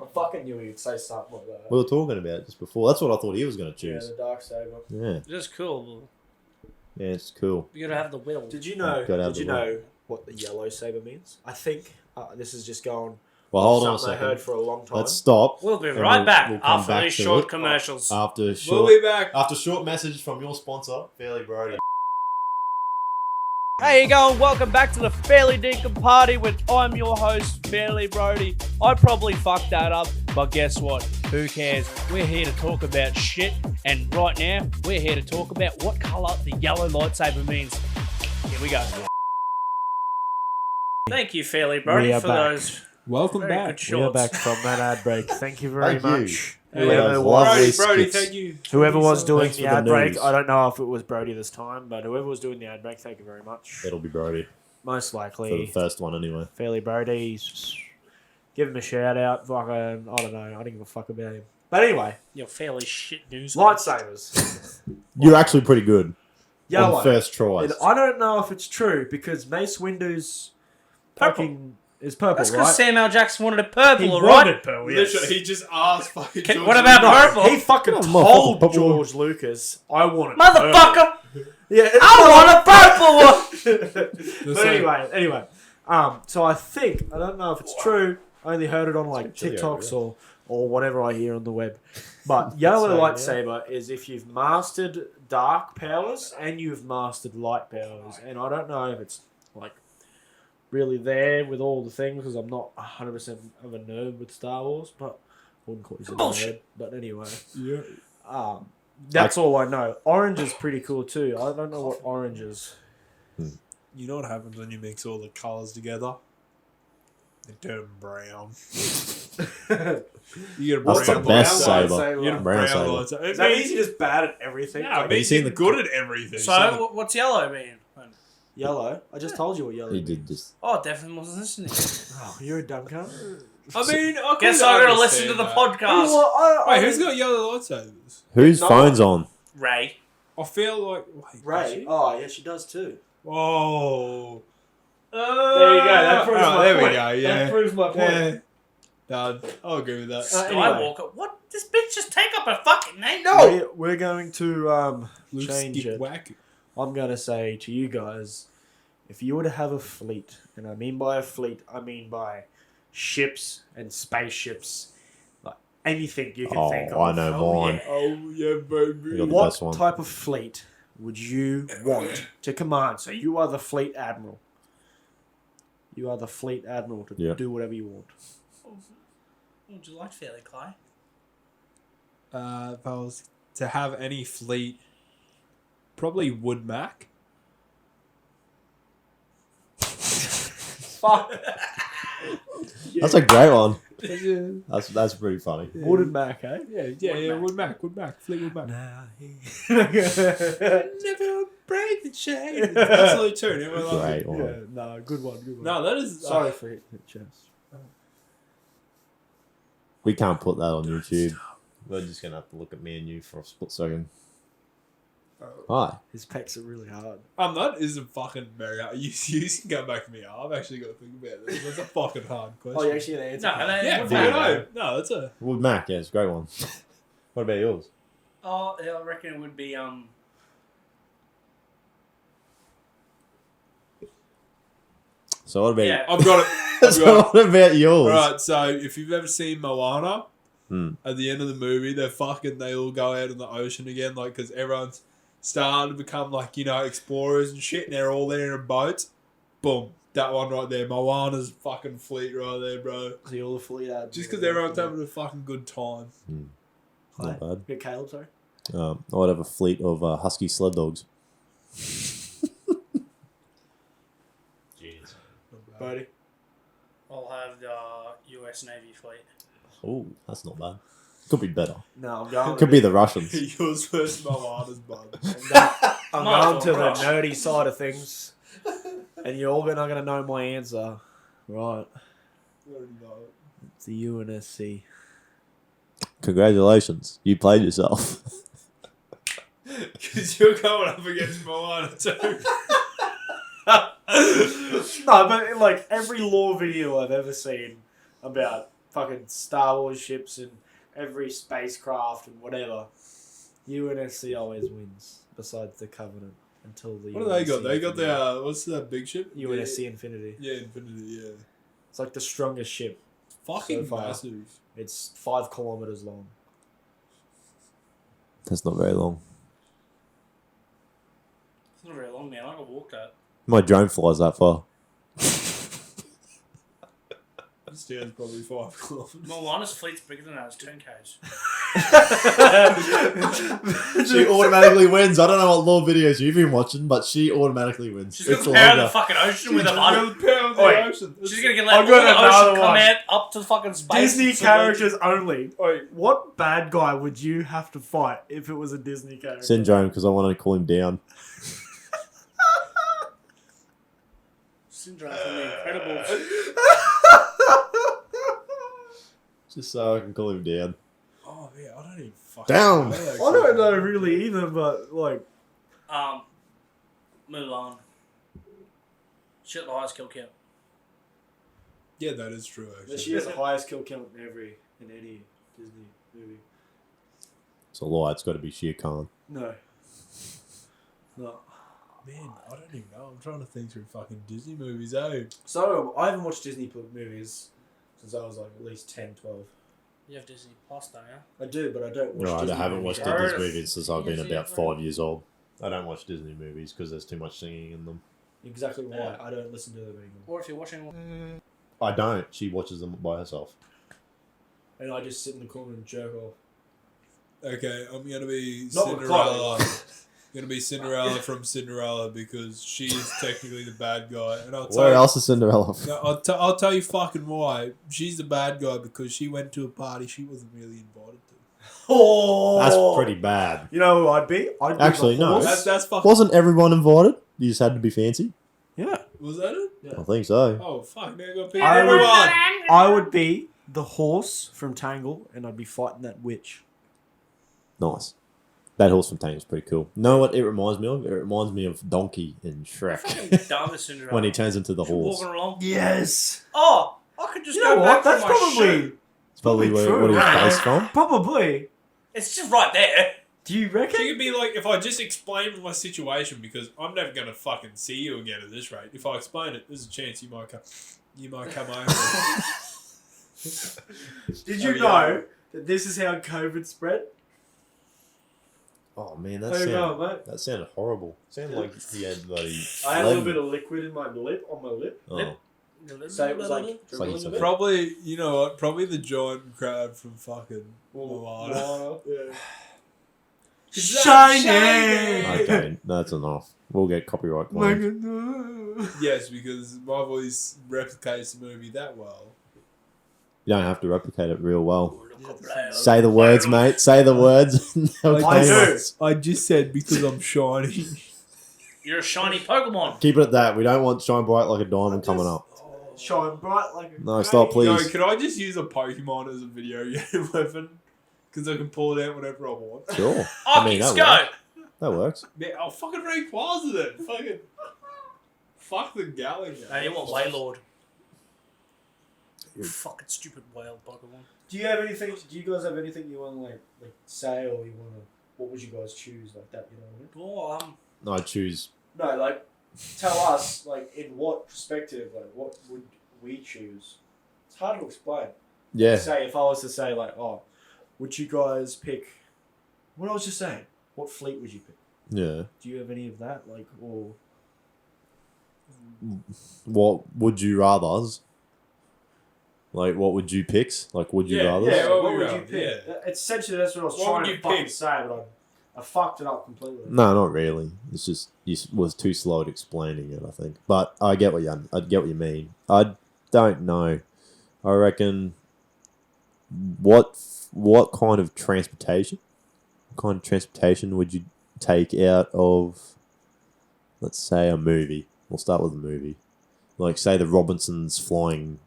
I fucking knew he'd say something like that. We were talking about it just before. That's what I thought he was going to Yeah, choose. the Dark Saber. Yeah. just cool. Yeah, it's cool. You gotta have the will. Did you know? Gotta have Did you the one. know what the yellow saber means? I think this is just going. Well, hold on a something I heard second. for a long time. Let's stop. We'll be And right back we'll come after back these to short it. commercials. After We'll short, be back. after short message from your sponsor, Fairly Brody. How you going? Welcome back to the Fairly Dinkum Party with I'm your host, Fairly Brody. I probably fucked that up, but guess what? Who cares? We're here to talk about shit, and right now, we're here to talk about what colour the yellow lightsaber means. Here we go. Thank you, Fairly Brody, We are for back. those Welcome Very back. good We are shorts. back from that ad break. Thank you very Thank you. much. Hey, Whoever guys, was, lovely Brody, skits. thank you. whoever was doing Thanks the for the ad break, news. I don't know if it was Brody this time, but whoever was doing the ad break, thank you very much. It'll be Brody Most for the likely, first one anyway. Fairly Brody. Give him a shout out. Fucking, I don't know. I don't give a fuck about him. But anyway, You're fairly shit news. lightsabers. You're actually pretty good Yellow. on first tries. And I don't know if it's true because Mace Windu's Purple. fucking is purple, That's right? because Samuel Jackson wanted it purple, He all wanted right? purple, yes. Literally, he just asked fucking George What about Lucas. purple? He fucking Come on, told motherfucker. George Lucas, I want it Motherfucker! purple. Yeah, I want a purple one! But anyway. So I think, I don't know if it's true, I only heard it on like chilly TikToks over or whatever I hear on the web. But yellow lightsaber is if you've mastered dark powers and you've mastered light powers. And I don't know if it's like really there with all the things because I'm not 100% of a nerd with Star Wars, but I wouldn't call you a nerd. But anyway, Yeah. that's all I know. Orange is pretty cool too. I don't know what orange is. You know what happens when you mix all the colours together? They turn brown. You get a That's brown the best lightsaber. saber. You get a Brown brown saber. lightsaber. It Does that mean means you're just bad at everything? no, Like, it means seen you're the- good at everything. So, what's yellow mean? yellow? I just told you what yellow He is. did just. Oh, definitely wasn't listening. Oh, you're a dumb cunt. I mean, I Guess could I gotta understand listen to the that. podcast. Wait, who's got yellow lightsabers? Whose No phone's on? Ray. I feel like wait, does Ray? she? Oh, yeah, she does too. Oh. There you go. That proves Oh, my there we point. go, yeah. That proves my point. Yeah. Done. I'll agree with that. Skywalker. What? This bitch just take up a fucking name? We're going to Luke change skip it. whack. I'm going to say to you guys, if you were to have a fleet, and I mean by a fleet, I mean by ships and spaceships, like anything you can think of. I know mine. Oh yeah, baby. You got the What best one. type of fleet would you want to command? So you are the fleet admiral. You are the fleet admiral to Yeah. do whatever you want. Would you like Fairly Clay? If I was to have any fleet, probably Wood Mac. Fuck. That's a great one. Yeah, That's pretty funny. Wooden Mac, eh? yeah, Wood Mac, Fleet Wood Mac. Nah. Never break the chain. Absolute tune. Everyone loves Great it. one. Yeah, no, good one. No, that is Sorry for hitting the chest. We can't put that on YouTube. We're just gonna have to look at me and you for a split second. Hi. His pecs are really hard. That is a fucking very hard. You can go back to me. I've actually got to think about this. That's a fucking hard question. Oh, you actually gonna answer? No, that? Yeah, Wood fucking Mac. no. That's a. Wood Mac, yeah, it's a great one. What about yours? Oh, yeah, I reckon it would be So what about Yeah. I've got it. I've So got what about yours? Right, so if you've ever seen Moana, Hmm. at the end of the movie, they all go out in the ocean again, like, because everyone's starting to become, like, explorers and shit, and they're all there in a boat. Boom. That one right there. Moana's fucking fleet right there, bro. See all the fleet ads. Just because everyone's having a fucking good time. Not bad. Get Caleb, sorry. I would have a fleet of husky sled dogs. Jeez. Brody. I'll have the US Navy fleet. Oh, that's not bad. Could be better. No, I'm going. Could be the Russians. Yours first, Moana's bud. I'm Might going as to well the rush. nerdy side of things, and you're all not gonna know my answer. Right. It's the UNSC. Congratulations, you played yourself. Because you're going up against Moana too. No, but like every lore video I've ever seen about fucking Star Wars ships and every spacecraft and whatever, UNSC always wins. Besides the Covenant, until the. What do they got? UNSC They got Infinity. the, what's that big ship? UNSC Infinity. Yeah, Infinity, yeah. It's like the strongest ship. Fucking So far. massive. It's 5 kilometers long. That's not very long. It's not very long, man. I can walk that. My drone flies that far. This down's probably 5 kilometers. Moana's fleet's bigger than ours, 10Ks. She automatically wins. I don't know what law videos you've been watching, but she automatically wins. She's gonna It's power the longer. fucking ocean with a button. Oi. She's gonna get let I've all got the another ocean come one. out up to fucking space. Disney and characters only. What bad guy would you have to fight if it was a Disney character? Syndrome, because I wanted to call him down. Syndrome from the Incredibles. Just so I can call him down. Oh yeah, I don't even fucking Down. know that I don't shit. know really either, but like, Mulan. She got the highest kill count. Yeah, that is true. Actually. she has the highest kill count in any Disney movie. It's a lie. It's got to be Shere Khan. No. Man, I don't even know. I'm trying to think through fucking Disney movies. Oh, So I haven't watched Disney movies since I was like at least 10, 12. You have Disney Plus, don't you? I do, but I don't watch Right, Disney I haven't movies. watched Disney movies since I've been about 5 years old. I don't watch Disney movies because there's too much singing in them. Exactly why. Yeah. I don't listen to them anymore. Or if you're watching one. I don't. She watches them by herself. And I just sit in the corner and jerk off. okay. I'm gonna be Not with Cinderella. Gonna be Cinderella from Cinderella because she is technically the bad guy, and I'll tell Where you. else is Cinderella from? No, I'll tell you fucking why. She's the bad guy because she went to a party she wasn't really invited to. Oh! That's pretty bad. You know who I'd be? I'd be Actually, the no. horse. That's fucking. Wasn't everyone invited? You just had to be fancy? Yeah. Was that it? Yeah. I think so. Oh fuck! Now I got pick I would- everyone. I would be the horse from Tangle, and I'd be fighting that witch. Nice. That horse from Tangle is pretty cool. Know what it reminds me of? It reminds me of Donkey in Fucking Shrek. dumb as Cinderella. when he turns into the She's horse. walking along. Yes. Oh, I could just You go know back what? That's to my probably shoe. It's probably true, what he's right? based from. Probably. It's just right there. Do you She reckon? could be like, if I just explain my situation, because I'm never gonna fucking see you again at this rate. If I explain it, there's a chance you might come over. Did you know that this is how COVID spread? Oh man, How you going, mate? that sounded horrible. Sounded like he had bloody. I had a little bit of liquid in my lip, on my lip. Oh. So it was like like dribbling he's a a bit. Probably, you know what? Probably the giant crab from fucking Moana. Moana. Yeah. Shiny! Okay, that's enough. We'll get copyright claims. Yes, because my voice replicates the movie that well. You don't have to replicate it real well. Say the words, mate. Say the words. I do. I just said because I'm shiny. You're a shiny Pokemon. Keep it at that. We don't want shine bright like a diamond coming up. Shine bright like a No, stop, please. Yo, can I just use a Pokemon as a video game weapon? Because I can pull it out whenever I want. Sure. Arceus, go! That works. Man, I'll fucking Rayquaza it. Fucking fuck the Gallagher. No, you want Wailord. Fucking stupid whale Pokemon. Do you have anything? Do you guys have anything you want to like say, or you want to? What would you guys choose like that? You know what I mean? Oh, No, I choose. No, like tell us like in what perspective, like what would we choose? It's hard to explain. Yeah. Say if I was to say like, oh, would you guys pick? What I was just saying. What fleet would you pick? Yeah. Do you have any of that? Like, or What would you rather's? Like, what would you pick? Like, would you Yeah, rather? yeah. what would would you you pick? Essentially, that's what I was What trying would to you fucking pick? say, but I fucked it up completely. No, not really. It's just you was too slow at explaining it, I think. But I get what you mean. I don't know. I reckon what kind of transportation? What kind of transportation would you take out of, let's say, a movie? We'll start with a movie. Like, say, the Robinsons flying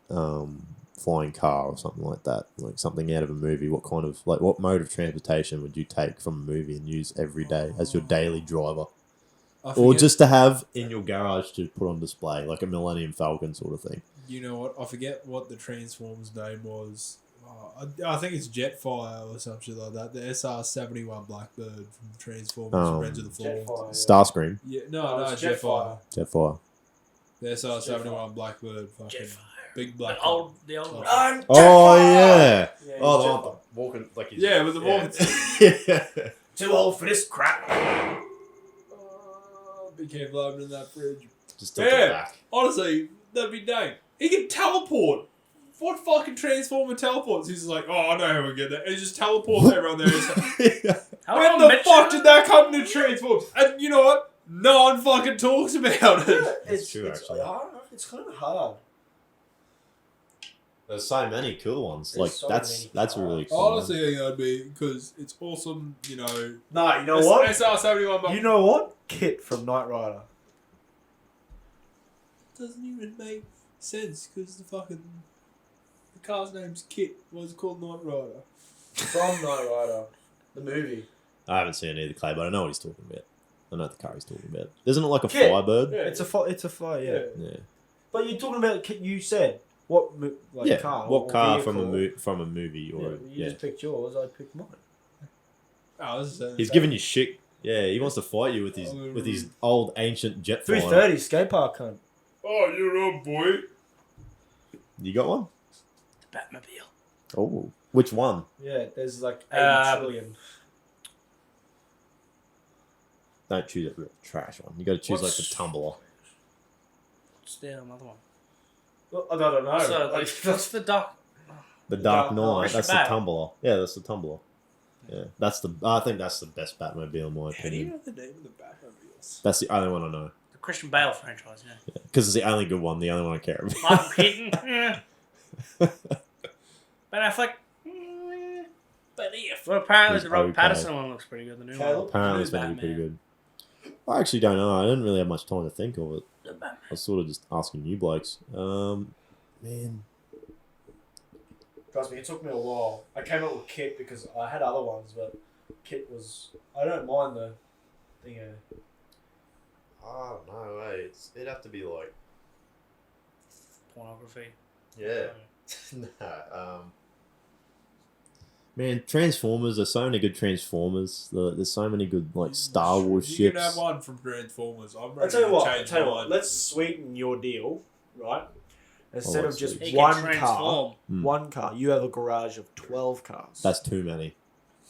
car or something like that. Like, something out of a movie. What kind of, like, what mode of transportation would you take from a movie and use every day as your daily driver? I Or forget- just to have in your garage to put on display, like a Millennium Falcon sort of thing. You know what? I forget what the Transformers name was. I think it's Jetfire or some shit like that. The SR-71 Blackbird from Transformers Revenge of the Fall. Jetfire. Starscream, Yeah, no, it's Jetfire. Jetfire. The SR-71 Blackbird. Fucking Jetfire. big The black. old one. I'm Oh, yeah. Yeah, Oh, he's the Jetfire. one walking like he's... Yeah, with the walking. Yeah. Too old for this crap. Be careful opening that fridge. Just tilt it Yeah. back. Honestly, that'd be dang. He can teleport what fucking Transformer teleports? He's like, oh, I know how we get that. And he just teleports everyone there. It's like, How when long the fuck did that come to Transformers? And you know what? No one fucking talks about it. It's true, actually. I don't know, it's kind of hard. There's so many cool ones. There's Like so that's many really I cool. honestly think I'd be, because it's awesome, you know. No, you know what? SR-71, but You know what? Kit from Knight Rider. doesn't even make sense, because the car's name's Kit. Why is it called Knight Rider? From Knight Rider, the movie. I haven't seen either, Clay, but I know what he's talking about. I know the car he's talking about. Isn't it like a Kit. Firebird? Yeah. It's a fire, yeah. Yeah. But you're talking about Kit. You said what Yeah. car? What or car vehicle. from a movie or You just picked yours. I picked mine. Oh, this is He's giving you shit. Yeah, he wants to fight you with his old ancient jet fighter. 330 skate park cunt. Oh, you're on, boy. You got one? The Batmobile. Oh, which one? Yeah, there's like 8 trillion. Don't choose a real trash one. You got to choose like the What's- tumbler. What's the other one? Well, I don't know. So, like, what's the Dark? The Dark Dark Knight. Knight. That's the Bat. tumbler. Yeah, that's the tumbler. Yeah, I think that's the best Batmobile in my How do you opinion. know the name of the Batmobiles? That's the only one I know. The Christian Bale franchise, yeah. Because it's the only good one. The only one I care about. Michael Keaton. Yeah. Ben Affleck. But yeah, well, apparently He's the Robert okay. Pattinson one looks pretty good. The new Caleb? one. Apparently, it's The going to be pretty Batman. good. I actually don't know. I didn't really have much time to think of it. The Batman. I was sort of just asking you blokes. Man, Trust me, it took me a while. I came up with Kit because I had other ones, but Kit was. I don't mind the thing. I don't know. It'd have to be like Pornography. Man, Transformers. There's so many good Transformers. There's so many good like Star Wars You ships. can have one from Transformers. I'm I'll ready tell you to what. change mine. Let's sweeten your deal, right? Instead Oh, of just He can one car, transform. Hmm. one car, you have a garage of 12 cars. That's too many.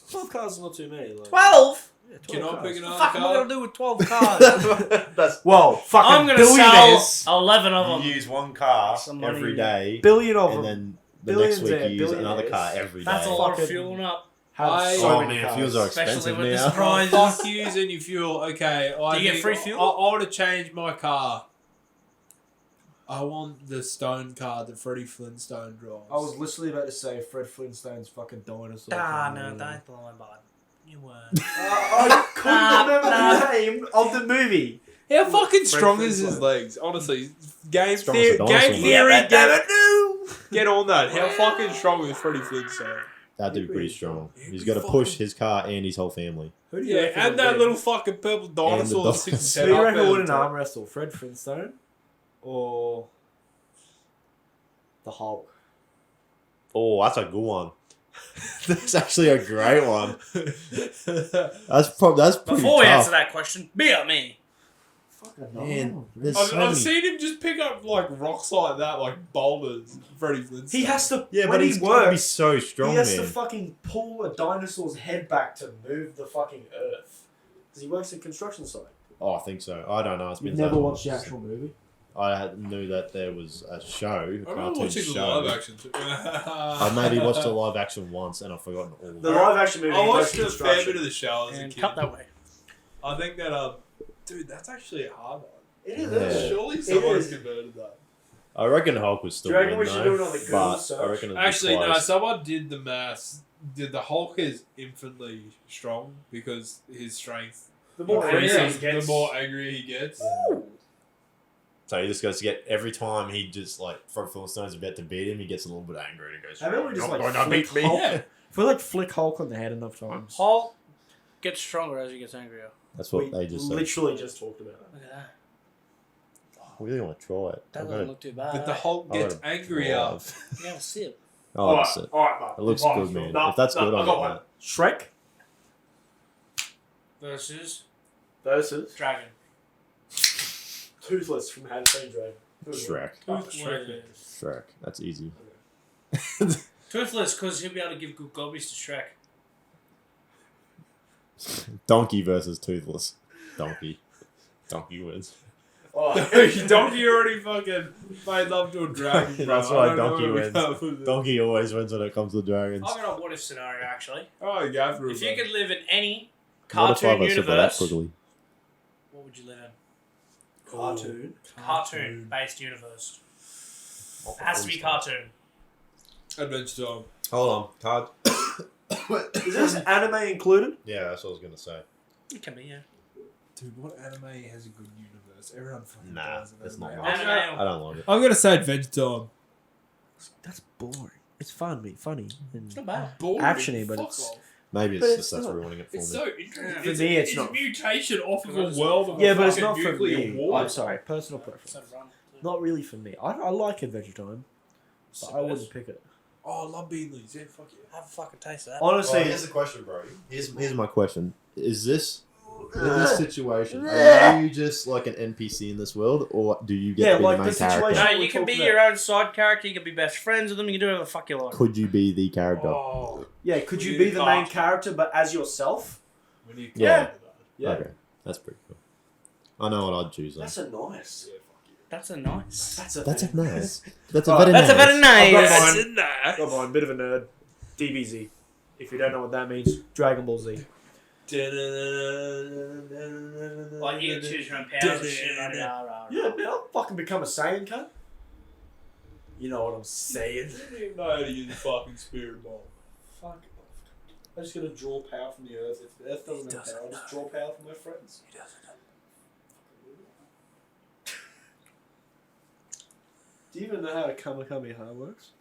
12 cars is not too many. Like, 12? Yeah, 12 Can I cars. pick another What the fuck am I car? going to do with 12 cars? That's well, fucking I'm going to billionaires. sell 11 of them. use one car Some money. every day, Billion of and them. then the Billions next week there, you use another billionaires. car every day. That's a lot of Fucking- fueling up. Have I- so Oh many man, cars. fuels are Especially expensive with this now. price. Fuck using your fuel. Okay, Do you get free fuel? I want to change my car. I want the stone car that Freddie Flintstone drives. I was literally about to say Fred Flintstone's fucking dinosaur. Ah, car. no, don't blow my mind. You weren't. I couldn't remember the name of the movie. How fucking Fred strong is his Flintstone. legs? Honestly, game Strong as a theory. dinosaur, Game man. theory. No. Get on that. How fucking strong is Freddie Flintstone? That'd be pretty strong. He'd He's be got to push his car and his whole family. Who do you Yeah, reckon and would that win? little fucking purple dinosaur that sticks his Who head do you up reckon there. would an arm wrestle? Fred Flintstone or the Hulk? Oh, that's a good one. That's actually a great one. That's pretty Before we tough. answer that question, be on me. Fucking Man, there's I've, so I've many. seen him just pick up like rocks like that, like boulders. Freddie Flintstone. He has to. Yeah, when but he he's got to be works, so strong, he has man. to fucking pull a dinosaur's head back to move the fucking earth. Because he works in construction site. Oh, I think so. I don't know. It's been You've so never long watched the since- actual movie? I knew that there was a show, a I remember cartoon watching the show. live action too. I maybe watched the live action once, and I've forgotten all of The it. live action movie. I he works watched in a fair construction. bit of the show as a And kid. cut that way. I think that dude, that's actually a hard one. It is. Yeah. Surely someone's is. converted that. I reckon Hulk was still Do you reckon win, we should though, do it on the Google but search? I reckon it'd be Actually, no. close. Someone did the maths. Did the Hulk is infinitely strong because his strength The more increases angry he gets, the more angry he gets. So he just goes to get every time he just like Fred Flintstone's about to beat him, he gets a little bit angry and he goes, How about we just "You're like gonna flick beat me?" Hulk? Yeah. If we like flick Hulk on the head enough times. Hulk gets stronger as he gets angrier. That's what We they just said. literally just talked about it. Look at that. I really want to try it. That I'm doesn't gonna- look too bad. But the Hulk I'm gets gonna angrier. drive. You have a sip. I like it. alright, mate. It looks Fine, good, man. no, If that's no, good, I I'll got get one. that. Shrek Versus versus Dragon. Toothless from How to Train Your Dragon. Who is it? Shrek. Toothless. Shrek. That's easy. Toothless, because he'll be able to give good gobbies to Shrek. Donkey versus Toothless. Donkey. Donkey wins. Oh. Donkey already fucking made love to a dragon, bro. That's why I don't know Donkey where we wins. come from. Donkey always wins when it comes to dragons. I got a what if scenario actually. Oh, go for it. If you bro. could live in any What if I cartoon was super that universe, quickly? what would you live in? Cartoon. Cartoon based universe. It has to be cartoon. Adventure Time. Hold on, card. Is this anime included? Yeah, that's what I was gonna say. It can be, yeah. Dude, what anime has a good universe? Everyone fucking Nah, does. that's anime. not Anime. I don't like it. I'm gonna say Adventure Time. That's boring. It's funny. It's not bad. Boring. Actiony, but Fuck it's- off. Maybe But it's it's just that's not- ruining it for It's me. so interesting. For me, it's not. a mutation off of a It's world of Yeah, a but it's fucking not for nuclear me. war. I'm sorry, personal preference. So run. Not really for me. I like Adventure Time, but I wouldn't pick it. Oh, I love bean leaves. Yeah, fuck yeah. Have a fucking taste of that. Honestly, here's the question, bro. Here's my question. Is this in this situation? Are you just like an NPC in this world, or do you get Yeah, to be like the the main character? situation- No, we you can talked be about- your own side character. You can be best friends with them. You can do whatever the fuck you like. Could you be the character? Oh, yeah, could you We be need the main cast. character but as yourself? we need Yeah. Yeah, Okay, that's pretty cool. I know what I'd choose. Then. that's a nice. That's a nice. That's a nice. That's a Alright, very That's a nice. very nice. I've got in there. Come on, bit of a nerd. DBZ. If you don't know what that means, Dragon Ball Z. Like you can choose your own powers and shit. Like, Yeah, man, I'll fucking become a Saiyan cunt. You know what I'm saying? I didn't even know how to use the fucking spirit ball. Fuck off. I'm just gonna draw power from the earth. If the earth doesn't have power, I'll just draw power from my friends. He doesn't know. Do you even know how a Kamehameha works?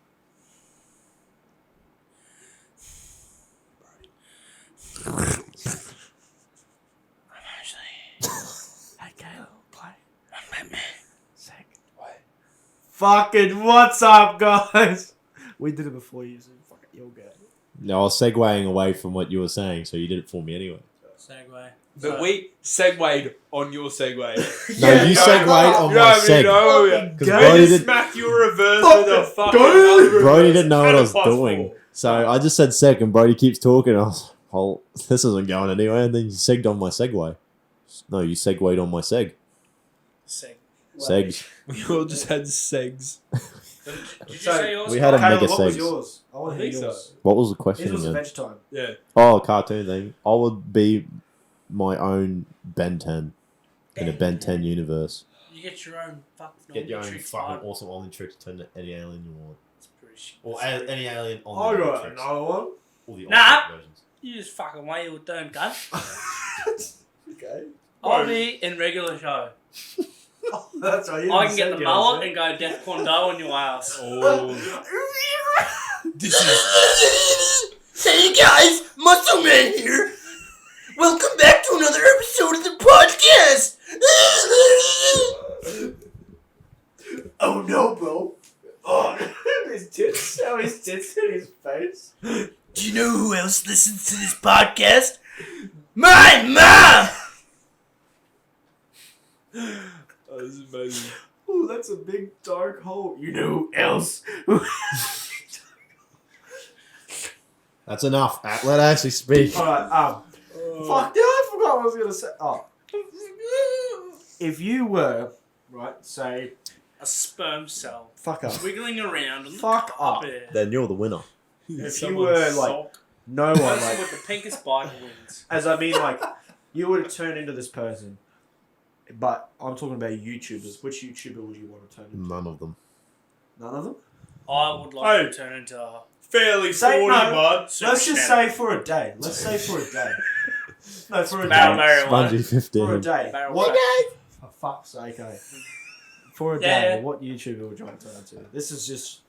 Hey, Caleb, play. Sick. What? Fucking what's up, guys? We did it before you, so fucking you'll get it. No, I was segueing away from what you were saying, so you did it for me anyway. Segway. But we segued on your segue. No, you segued on my seg. Because Brody didn't. Smack your reverse Fucking with a fucking go. other Brody reverse. didn't know what I was 10 + doing. 4. So I just said seg, and Brody keeps talking. I was like, oh, this isn't going anywhere. And then you segged on my segue. No, you segued on my seg. Seg. Segs. We all just had segs. Did you So, say yours? we had a Caleb, mega what was segs. yours? I want I to hear think so. yours. What was the His question was again? Adventure Time. Yeah. Oh, cartoon thing. I would be my own Ben 10 in a Ben 10 universe. You get your own fucking Get your own tricks, fucking bud. awesome only tricks to turn to any alien you want. It's pretty shit. Or any alien on I the got tricks. another one. All the Nah. alternate versions. You just fucking wait your turn, cunt. Okay. I'll be in regular show. That's right. I can get the mullet and go Death Kondo on your ass. Oh. This is Hey guys, Muscle Man here. Welcome back to another episode of the podcast. Oh no, bro. Oh, his tits. How his tits in his face. Do you know who else listens to this podcast? My mom! oh, this is amazing. Ooh, that's a big dark hole. You know who else? That's enough. Let Ashley speak. Alright, fuck, yeah, I forgot what I was gonna say. Oh. If you were, right, say, A sperm cell fuck up. wiggling around on the Fuck up. carpet. Then you're the winner. If you Someone were, like, sock. no one, Person like, with the pinkest bike wins. as I mean, like, you would turn into this person. But I'm talking about YouTubers. Which YouTuber would you want to turn into? None of them. None of them? I would like Hey. to turn into a Fairly Say 40, no. bud. super Let's just shannon. say for a day. Let's say for a day. No, for a Barrel day. marijuana. Spongy 15. For a day. Barrel What? fat. For fuck's sake, eh? For a Yeah, day, yeah. what YouTuber would you want to turn into? This is just.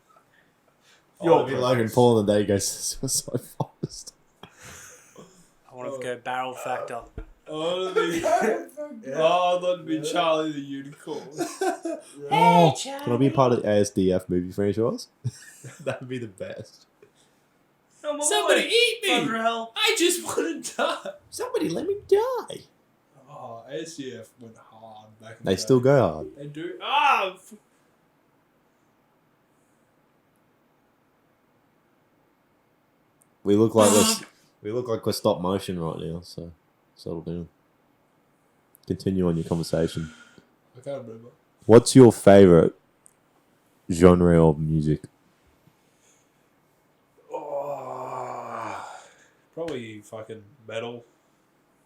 You'll be Logan Paul and the day he goes suicide forest. I want to go barrel factor. Oh, I'd love to be Charlie the Unicorn. Oh, can I be part of the ASDF movie franchise? That would be the best. Oh, my Somebody boy. eat me! Thunder Hell. I just want to die. Somebody let me die. Oh, ASDF went hard back in They the still day. go hard. They do. We look like we're stop motion right now, so settle down. Continue on your conversation. I can't remember. What's your favorite genre of music? Oh, probably fucking metal,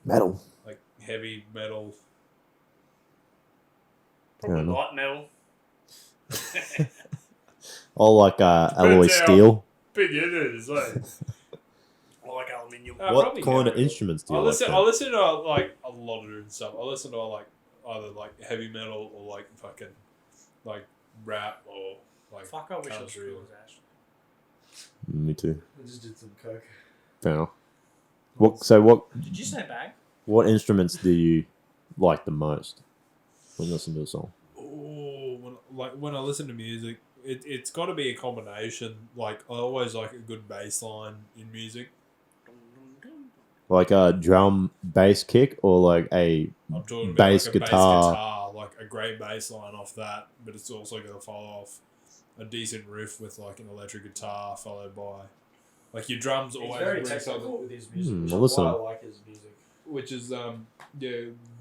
Metal. like heavy metal. Probably enough. light metal. Or like alloy Depends how steel. big it is, eh? I like aluminium. What Probably kind of heavy. instruments do you I like? listen. then? I listen to like a lot of different stuff. I listen to like either like heavy metal or like fucking like rap or like Fuck, I wish I was country. cool as Ash. Me too. I just did some coke. Fair enough. What Did you say bag? what instruments do you like the most when you listen to a song? Oh, when I listen to music, it's got to be a combination. Like I always like a good bass line in music. Like a drum bass kick or like a I'm talking about bass like a guitar. bass guitar, like a great bass line off that, but it's also going to follow off a decent riff with like an electric guitar followed by like your drums He's always very bring technical something, with his music, which well, is why I listen. like his music. which is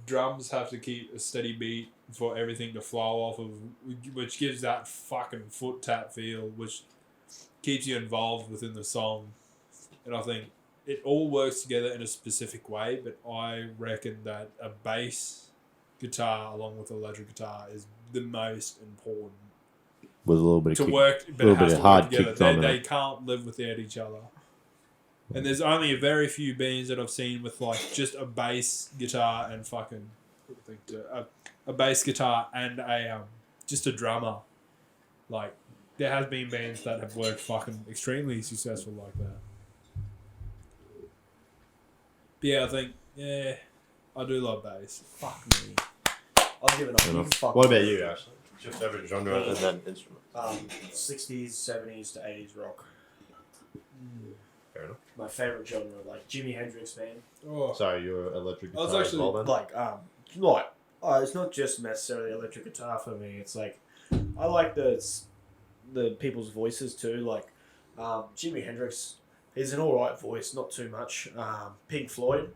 drums have to keep a steady beat for everything to flow off of, which gives that fucking foot tap feel, which keeps you involved within the song, and I think it all works together in a specific way, but I reckon that a bass guitar along with electric guitar is the most important with a little bit of to kick. work, but little it has bit to of work hard together. kick drum in They it. can't live without each other. And there's only a very few bands that I've seen with like just a bass guitar and fucking a bass guitar and a just a drummer. Like there has been bands that have worked fucking extremely successful like that. But yeah, I think I do love bass. Fuck me. I'll give it up. Fair You enough. can fuck What me. about you, Ashley? What's your favorite genre and then instrument? 60s, 70s to 80s rock. Fair enough. My favorite genre, like Jimi Hendrix, man. Oh, Sorry, you're electric I was guitar as actually well then? Like, it's not just necessarily electric guitar for me. It's like, I like the people's voices too. Like, Jimi Hendrix, he's an alright voice, not too much. Pink Floyd,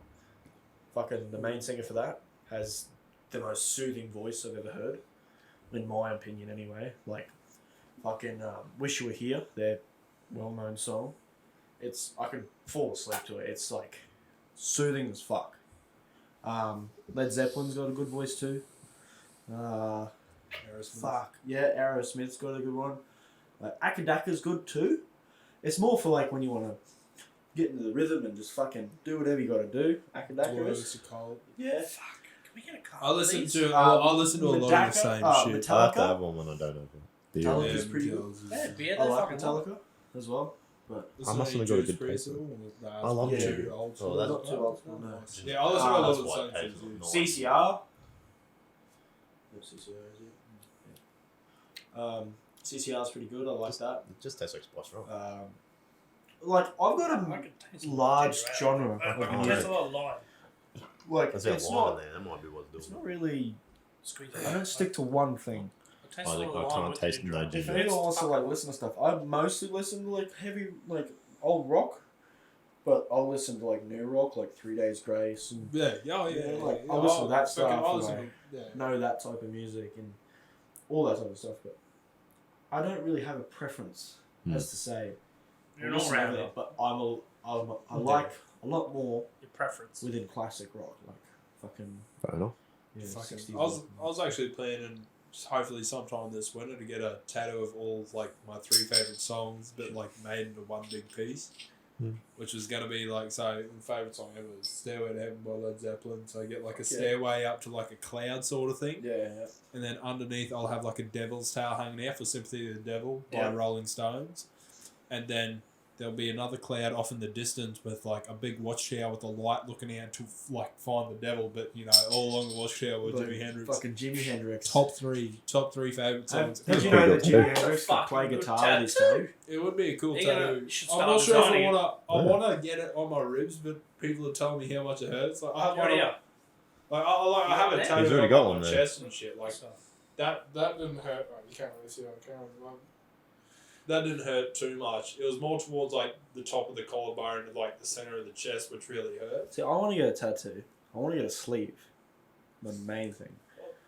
fucking the main singer for that, has the most soothing voice I've ever heard, in my opinion anyway. Like, fucking Wish You Were Here, their well-known song. I can fall asleep to it. It's like soothing as fuck. Led Zeppelin's got a good voice too. Aerosmith. Fuck yeah, Aerosmith's got a good one. Akadaka's good too. It's more for like when you want to get into the rhythm and just fucking do whatever you got to do. Akadaka Words is. to call. Yeah. Fuck. Can we get a car? I listen please? to I listen to a lot of the Metallica, same shit. I have to Metallica. have one when I don't have one. Metallica's Yeah, pretty good. Metallica's- Yeah, beer, I they like fucking want. Metallica as well. Listen I must to have got a Judas good Priest taste. at all? Nah, I love it's Judas. too old Oh, school. that's- Not too old school, no. Yeah, I listen to a lot That's of why the it same tastes things. like CCR. What CCR is it? Yeah. CCR's pretty good. I like that. It just tastes like Splash Rock. Like I've got I a can taste a large lot of genre I of can music. taste a lot of lime. like There's that it's line not. in there. That might be what's doing It's it. not really. Squeeze I don't stick to one thing. I taste I a think lot I of can't lime with taste ginger no ale. If ginger. anyone wants to like listen to stuff, I mostly listen to like heavy, like old rock, but I'll listen to like new rock, like 3 Days Grace, and Yeah, yeah, yeah. like, yeah. I listen to that fucking- stuff, I listen like, to- yeah. know that type of music and all that type of stuff. But I don't really have a preference as to say. You're I an listen to all-rounder. it, but I like a lot more Your preference. within classic rock, like fucking Fair enough. yeah, Fucking, 60s I was rock. actually planning hopefully sometime this winter to get a tattoo of all like my 3 favorite songs, but like made into one big piece. Which is gonna be like, so my favourite song ever is Stairway to Heaven by Led Zeppelin. So I get like a stairway up to like a cloud sort of thing. Yeah, And then underneath I'll have like a devil's tail hanging out for Sympathy of the Devil by Yeah. Rolling Stones. And then there'll be another cloud off in the distance with like a big watchtower with a light looking out to like find the devil, but you know, all along the watchtower with Like, Jimi Hendrix. fucking Jimi Hendrix. Top three favourite songs. Did you Pretty know that good. Jimi That's Hendrix a could play fucking guitar good with his tattoo. toe? It would be a cool You're tattoo. you should I'm start not sure if I designing it. wanna get it on my ribs, but people are telling me how much it hurts. Like I have Already one, up. like I have a He's tattoo already on got my one there. chest and shit. Like that didn't hurt. Oh, you can't really see it on camera. That didn't hurt too much. It was more towards like the top of the collarbone and like the center of the chest, which really hurt. See, I want to get a tattoo. I want to get a sleeve. The main thing.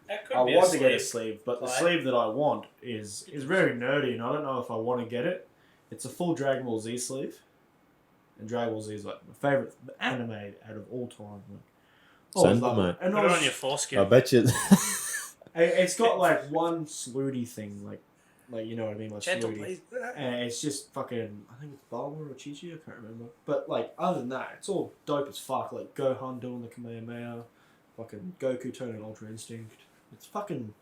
That could I be want to a get a sleeve. sleeve, but the Right. sleeve that I want is very nerdy, and I don't know if I want to get it. It's a full Dragon Ball Z sleeve, and Dragon Ball Z is like my favorite anime out of all time. Like, always Send love them, it. mate. And Put it I on your was- foreskin. I bet you. it's got like one slooty thing, like you know what I mean, like Gentle, slooty. please. And it's just fucking, I think it's Bulma or Chi-Chi, I can't remember. But like, other than that, it's all dope as fuck. Like Gohan doing the Kamehameha, fucking Goku turning Ultra Instinct. It's fucking,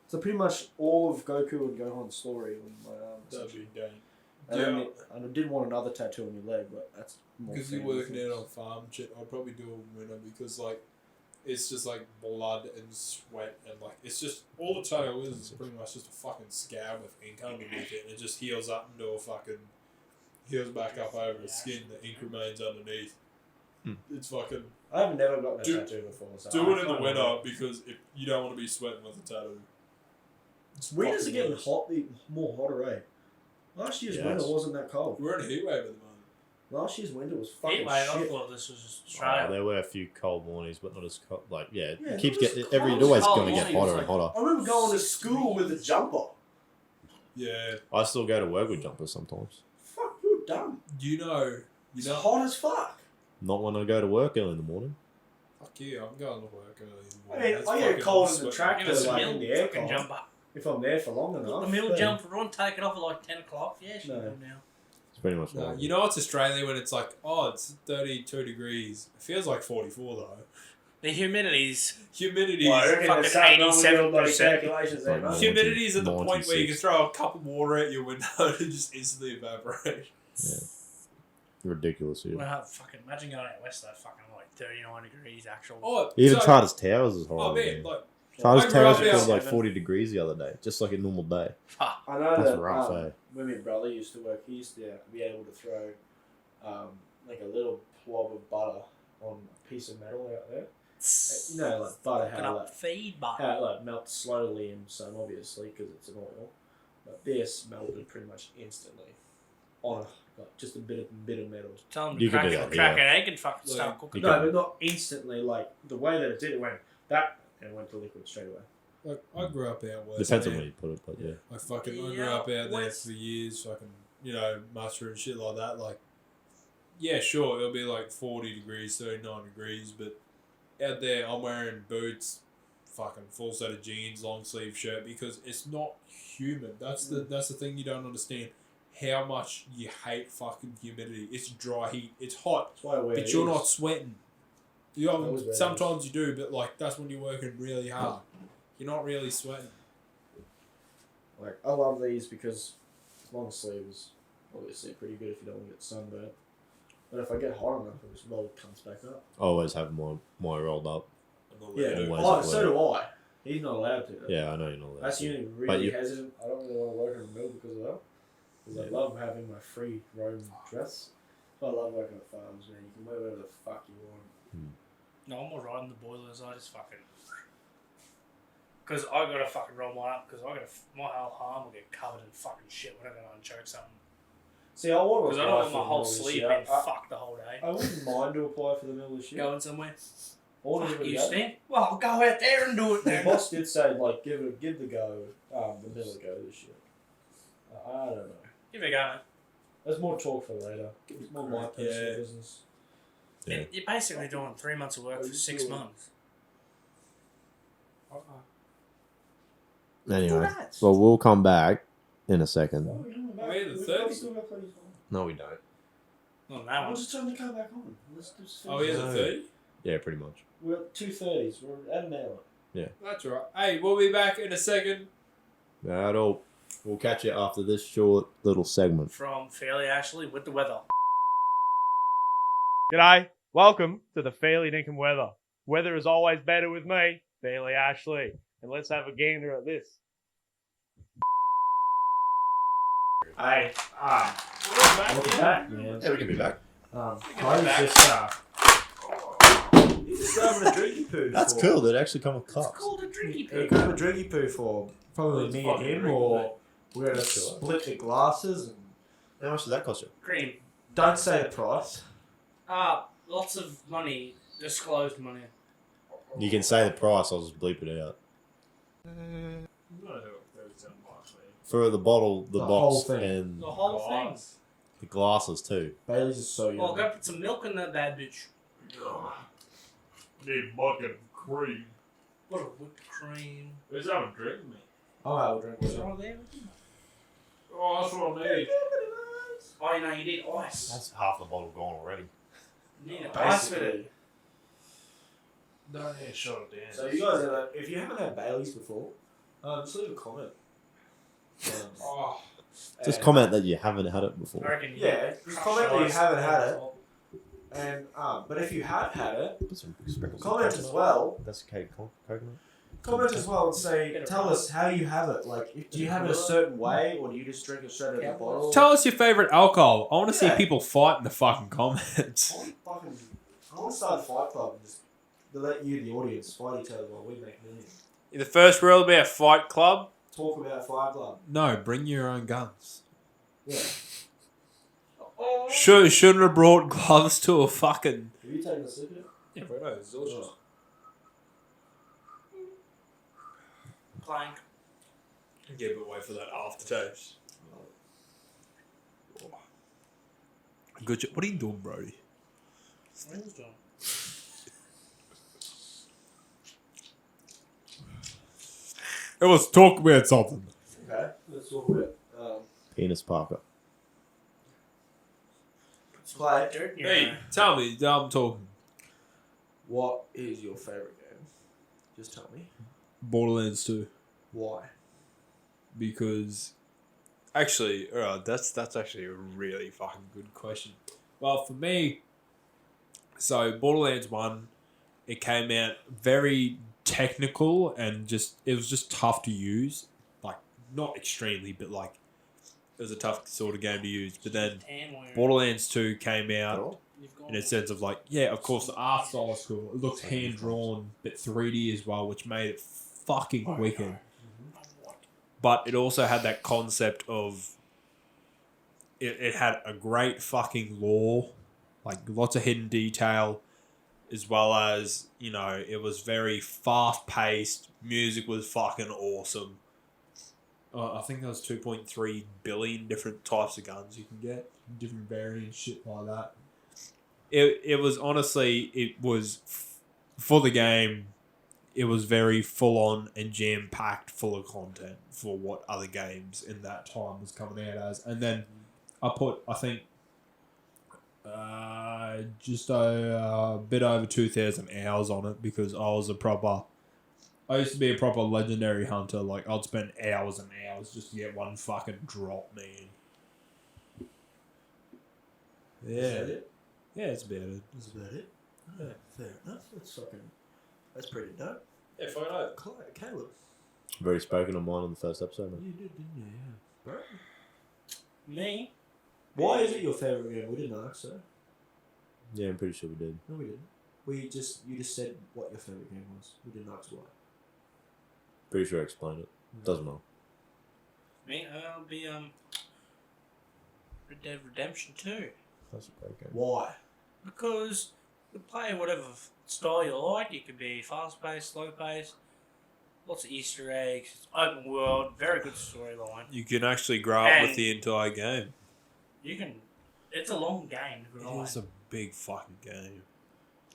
so pretty much all of Goku and Gohan's story on my arm. That'd be dang. And I did want another tattoo on my leg, but that's more Because you're family working things. out on farm shit, I'd probably do a winter because like it's just like blood and sweat and like it's just all the tattoo is pretty much just a fucking scab with ink underneath it and it just heals up into a fucking heals back up over the skin, the ink remains underneath. It's fucking I've never gotten a Do- tattoo before. So do I it in the can't winter remember. because if you don't want to be sweating with a tattoo. It's Winters are fucking getting worse. hot, more hotter, eh? Last year's Yes. winter wasn't that cold. We're in a heat wave at the moment. Last year's winter was fucking Heat wave, I shit. thought this was just Oh, Australia. there were a few cold mornings, but not as cold. Like, yeah, Yeah, it keeps it was getting. cold. It's always Cold going to get mornings, hotter and hotter. I remember going to school with a jumper. Yeah. I still go to work with jumpers sometimes. Fuck, you're dumb. You know It's hot as fuck. Not when I go to work early in the morning. fuck you, I'm going to work early in the I morning. mean, It's I get fucking cold in the sweating. tractor, Give us a like mill in the air fucking con. jumper. If I'm there for long enough. Put the mill but- jumper on, take it off at like 10 o'clock. Yeah, she's No. good now. It's pretty much. No, what I you do. know it's Australia when it's like, oh, it's 32 degrees. It feels like 44 though. The humidity's Humidity Well, I is reckon fucking there's something wrong with your bloody 87%. calculations there, Like, mate. humidity is at the point where you can 96. throw a cup of water at your window and it just instantly evaporates. Ridiculous here. Well, fucking imagine going out west though, fucking like 39 degrees actual. Oh, Even so, Charters Towers is oh horrible. man, like Charters I grew Towers up feels out- like 40 degrees the other day, just like a normal day. I know That's that rough, eh? when my brother used to work, he used to be able to throw like a little blob of butter on a piece of metal out there. You know, like butter, Fucking how up feed bar. it like melts slowly in sun, obviously, because it's an oil. But this melted pretty much instantly on just a bit of metal. Tell them You to can crack, do that, crack yeah. an egg and fucking start Like, cooking. You No, can- but not instantly. Like the way that it did, it went that and it went to liquid straight away. like I grew up out west. Depends on man. where you put it, but yeah. Like fucking, I grew Yeah, up out there west. for years, fucking, you know, muster and shit like that. Like, yeah, sure, it'll be like 40 degrees, 39 degrees, but out there, I'm wearing boots, fucking full set of jeans, long sleeve shirt because it's not humid. That's the thing you don't understand. How much you hate fucking humidity. It's dry heat. It's hot, That's why I wear but you're these. not sweating. You I always wear sometimes you do, but like that's when you're working really hard. You're not really sweating. Like I love these because long sleeves obviously pretty good if you don't want to get sunburned. But if I get hot enough, it just roll comes back up. I always have my rolled up. I'm not Yeah, really- Always oh, at so do I. He's not allowed to. Yeah, I know you're not allowed That's to. the only But really you- hesitant. I don't really want to work in the mill because of that. Because I Yeah. love having my free roam dress. I love working at farms, man. You can wear whatever the fuck you want. No, I'm more riding the boilers. I just fucking. Because I gotta fucking roll mine up because my whole arm will get covered in fucking shit when I go and choke something. See, I want to Because I apply don't want for my the whole mill this sleeve year. being fucked the whole day. I wouldn't mind to apply for the mill this year. Going somewhere? I want to Fuck give it you, a go. Stan. Well, go out there and do it The then. boss did say like give the go the mill a go this year. I don't know. Give it a go, mate. There's more talk for later. It's more my personal Yeah. business. Yeah. You're basically doing 3 months of work for 6 months. Anyway, well, we'll come back in a second. Oh, you know, Oh, yeah, the we've 30. still got plenty of time. No, we don't. Not that I one. was just trying to come back on. Let's just Oh, he has a No. 30? Yeah, pretty much. We're at 2:30s. We're at an hour. That's right. Hey, we'll be back in a second. That'll. We'll catch you after this short little segment. From Fairly Ashley with the weather. G'day, welcome to the Fairly Dinkum weather. Weather is always better with me, Fairly Ashley. And let's have a gander at this. Hey, welcome back, man. Yeah, we can be back. Cody's just he's just grabbing a drinky poo. That's for, cool. They actually come with It's cups. called a drinky Yeah, poo. grab a drinky poo for probably It's me and fucking him, drinky, or we're gonna split the glasses. And How much did that cost you? Cream. don't say the price. Lots of money. Disclosed money. You can say the price. I'll just bleep it out. For the bottle, the The whole box, thing. and The whole thing. the glasses too. Bailey's is so Oh, young. go put some milk in that bad bitch. Need fucking cream. What a whipped cream. Who's having a drink with me? I'll have a drink with What's you. wrong there? Oh, that's what I need. Oh, you know, you need ice. That's half the bottle gone already. You need ice with Basically. it. Don't need to shut it down. So you guys, if you haven't had Bailey's before, just leave a comment. Oh, Just And- comment that you haven't had it I before. reckon you Yeah, need just crushed comment that you ice haven't on had the it. top. And but if you have had it, Put some sprinkles. comment as well. That's cake coconut. Comment as well and say, tell us how you have it. Like, do you have it a certain way, or do you just drink it straight out of the bottle? tell us your favorite alcohol. I want to see Yeah. people fight in the fucking comments. I want to start a fight club and just let you, the audience, fight each other while we make millions. The first rule about a fight club: Talk about Fight Club. no, bring your own guns. Yeah. Shouldn't have brought gloves to a fucking. Have you taken a sip of it? Yeah, bro, no, it's delicious. Clank. Yeah, but wait for that aftertaste. Good job. What are you doing, Brody? Let's talk about something. Okay. Let's talk about Penis Parker. play. Dirt in your Hey, eye. tell me, I'm talking. What is your favourite game? Just tell me. Borderlands 2. Why? Because actually, that's actually a really fucking good question. Well, for me, so Borderlands 1, it came out very technical and it was just tough to use. Like, not extremely, but like, it was a tough sort of game to use. But then Tan wearing. Borderlands 2 came out You've gone in a sense of like, yeah, of course, the art style is cool. It looks hand drawn, but 3D as well, which made it fucking wicked. But it also had that concept of it had a great fucking lore, like lots of hidden detail, as well as, you know, it was very fast paced. Music was fucking awesome. I think there was 2.3 billion different types of guns you can get, different variants, shit like that. It was honestly, it was for the game. It was very full on and jam packed, full of content for what other games in that time was coming out as. And then I think just a bit over 2,000 hours on it because I used to be a proper legendary hunter. Like, I'd spend hours and hours just to get one fucking drop, man. Yeah. Is that it? Yeah, it's about it. That's about it. Yeah, fair enough. That's pretty dope. Yeah, fucking out. Caleb. I've already spoken on mine on the first episode. Man. You did, didn't you? Yeah. Bro. Me? Why is it your favourite game? We didn't ask, sir. Yeah, I'm pretty sure we did. No, we didn't. You just said what your favourite game was. We didn't ask why. Pretty sure I explained it. Doesn't matter. Me? I'll be Red Dead Redemption 2. That's a great game. Why? Because you play whatever style you like. You could be fast paced, slow paced, lots of Easter eggs, it's open world, very good storyline. You can actually grow up with the entire game. You can. It's a long game to It grind. is a big fucking game.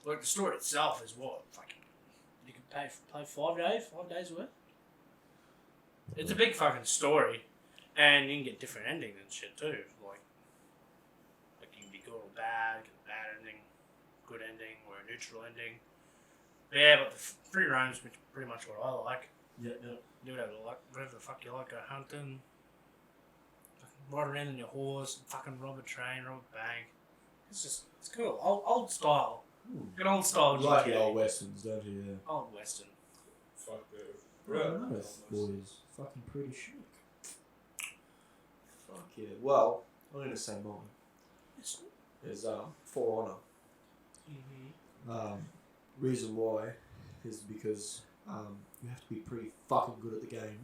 Like the story itself is what fucking. You can play 5 days, 5 days worth. It's a big fucking story, and you can get different endings and shit too. Like you can be good or bad, get a bad ending, good ending, or a neutral ending. But yeah, but the free roam's pretty much what I like. Yeah, yeah. Do whatever you like, whatever the fuck you like. Go hunting, ride around on your horse, and fucking rob a train, rob a bank. It's cool. Old style. Good old style. You like the GTA. old westerns, don't you? Yeah. Old western. Fuck yeah. Boys, fucking pretty chic. Fuck yeah. Well, I'm gonna say mine is For Honor. Mm-hmm. Reason why is because you have to be pretty fucking good at the game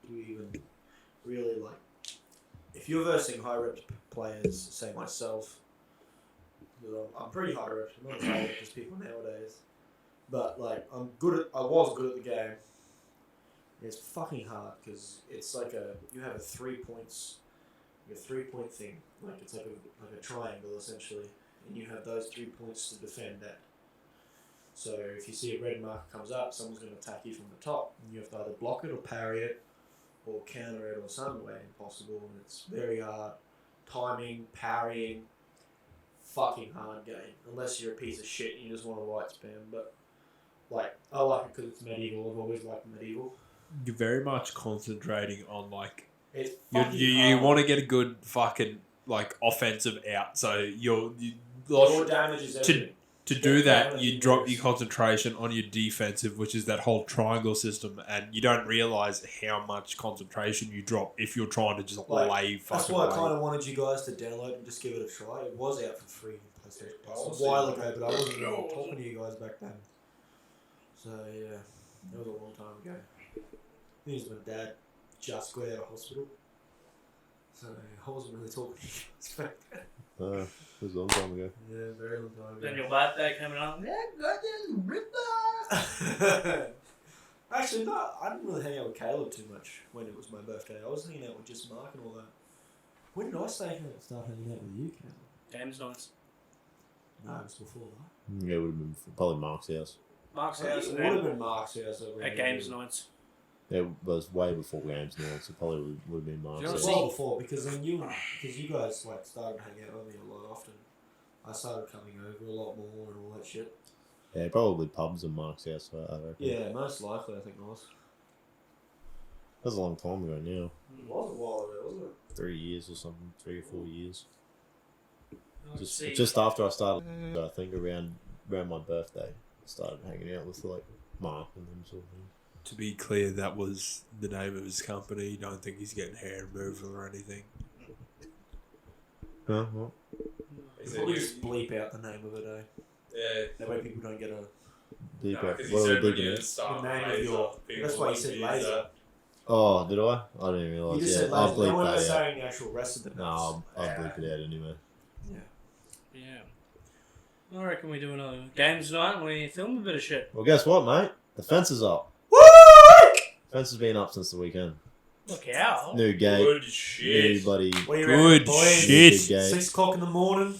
to even really like. If you're versing high rep players, say myself, I'm pretty high rep. I'm not as high rep as people nowadays, but like I was good at the game, It's fucking hard because it's like you have a 3 points, a 3-point thing, like it's like a triangle essentially, and you have those 3 points to defend that. So if you see a red marker comes up, someone's going to attack you from the top, and you have to either block it or parry it, or counter it or some way impossible, and it's very hard. Timing, parrying, fucking hard game. Unless you're a piece of shit and you just want to light spam, but like I like it because it's medieval. I've always liked medieval. You're very much concentrating on like It's you want to get a good fucking like offensive out, so your you're damage is everything. to do that, you drop your concentration on your defensive, which is that whole triangle system, and you don't realize how much concentration you drop if you're trying to just lay fucking. That's why I kind of wanted you guys to download and just give it a try. It was out for free on PlayStation Plus a while ago, but I wasn't even talking to you guys back then. So yeah, that was a long time ago. I think it was when Dad just got out of hospital, so I wasn't really talking to you guys back then. It was a long time ago. Yeah, very long time ago. Then your birthday coming up. Yeah, goddamn ripper. Actually, no, I didn't really hang out with Caleb too much when it was my birthday. I was hanging out with just Mark and all that. When did I start hanging out with you, Caleb? Games nights. No, it was before that. Yeah, it would have been probably Mark's house. Mark's It house would and have been Mark's house. at games nights. It was way before games now, so probably would have been Mark's Do you house. wanna Well before, because then you guys like started hanging out with me a lot often. I started coming over a lot more and all that shit. Yeah, probably pubs and Mark's house, I reckon. Yeah, most likely I think it was. That was a long time ago now. It was a while ago, wasn't it? 3 years or something, 3 or 4 years. Let's see. Just after I started, I think around my birthday, I started hanging out with like Mark and them sort of things. To be clear, that was the name of his company. Don't think he's getting hair removal or anything. Huh? What? We'll just bleep out the name of it, eh? Yeah. That way people don't get a... Deep No, out. 'cause he What are said we when you bleeping out? start The name of laser, your- people that's why you won't said use laser. that. Oh, did I? I didn't You realise. just Yeah, said I'll laser. No bleep one was that out. saying the actual rest of the No, I'll bleep it out anyway. Yeah. Yeah. I reckon we do another games night. We film a bit of shit. Well, guess what, mate? The fence is up. Fence has been up since the weekend. Look out. New gate. Good New shit. bloody. What do you Good reckon, boys? shit. Big gate. 6 o'clock in the morning.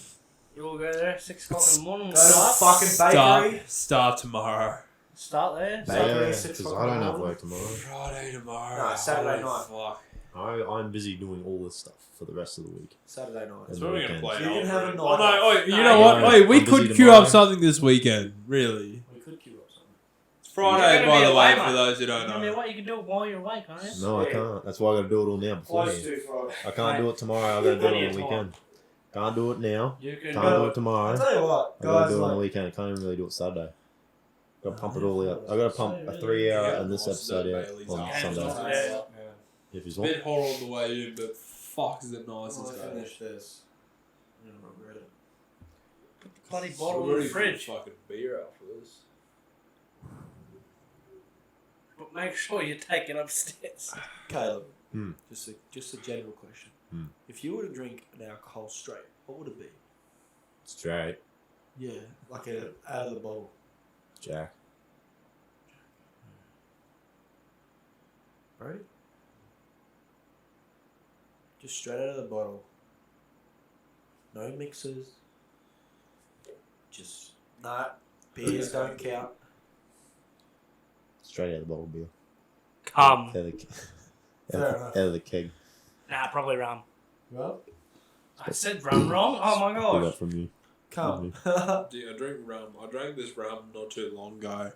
You all go there, 6 o'clock in the morning. Go to the fucking bakery. Start tomorrow. Start there. Bakery, Yeah, 6 because o'clock I in don't the have morning. work tomorrow. Friday tomorrow. No, Saturday Holy night. Fuck. I'm busy doing all this stuff for the rest of the week. Saturday night. That's So we're gonna weekend. play. You can have a Alfred. night Oh no! off. Oh, you No, know what? no, Wait, we I'm could busy queue tomorrow. up something this weekend. Really? We could queue up something. It's Friday, You're by gonna the be way, away, for mate. those who don't I mean, know. what you can do it while you're awake, can't you? No, I Yeah. can't. That's why I got to do it all now Close beforehand. to Friday. I can't do it tomorrow. I got to do it Plenty on of the time. weekend. Can't do it now. You can Can't do it I'll tomorrow. tell you what, I got to guys. do it on the Like, weekend. I can't even really do it Saturday. Got to pump it all out. I got to pump a 3 hour and this episode out on Yeah. Sunday. Yeah. If he's It's a what? bit hot on the way in, but fuck is it nice When as I hell. finish this, I'm gonna regret it. Put the bloody bottle in the fridge. Fucking beer after this. But make sure you take it upstairs. Caleb, Hmm. just a general question. Hmm. If you were to drink an alcohol straight, what would it be? Straight. Yeah, like out of the bottle. Jack. Right? Just straight out of the bottle. No mixers. Just beers don't count. Straight out of the bottle beer. Come. Out of the, Fair enough. out of the keg. Nah, probably rum. Well, I said rum wrong? Oh my We gosh. got from you. come. Dude, I drink rum. I drank this rum not too long ago.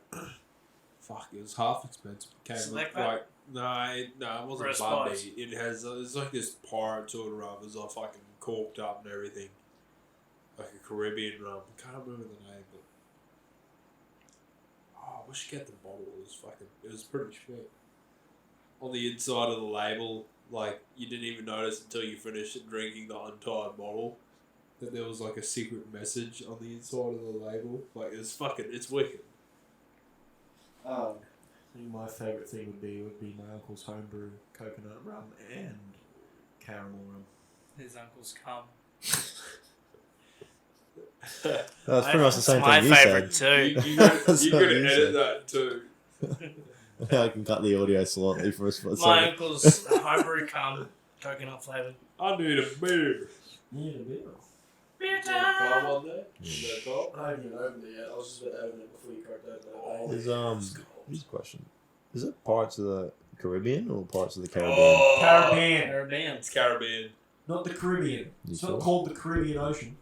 Fuck, it was half expensive. It came with Select like no, it wasn't Or a Bundy. Spice. It has it's like this pirate sort of rum. It's all fucking corked up and everything, like a Caribbean rum. I can't remember the name, but I wish you get the bottle. It was pretty shit. On the inside of the label, like you didn't even notice until you finished drinking the entire bottle that there was like a secret message on the inside of the label. Like it's wicked. I think my favourite thing would be my uncle's homebrew coconut rum and caramel rum. His uncle's cum. That's pretty much the same my thing you favourite said. too. You That's could what you edit said. that too. I can cut the audio slightly for us for a My second. uncle's homebrew cum, coconut flavoured. I need a beer. Yeah, a bit. Beer Cold time! one there? Is that cold? I haven't even opened it yet. I was just about to open it before you cracked open it. Here's a question. Is it Pirates of the Caribbean or Pirates of the Caribbean? Oh, Caribbean. Caribbean. It's Caribbean. Not the Caribbean. You It's sure? not called the Caribbean Ocean.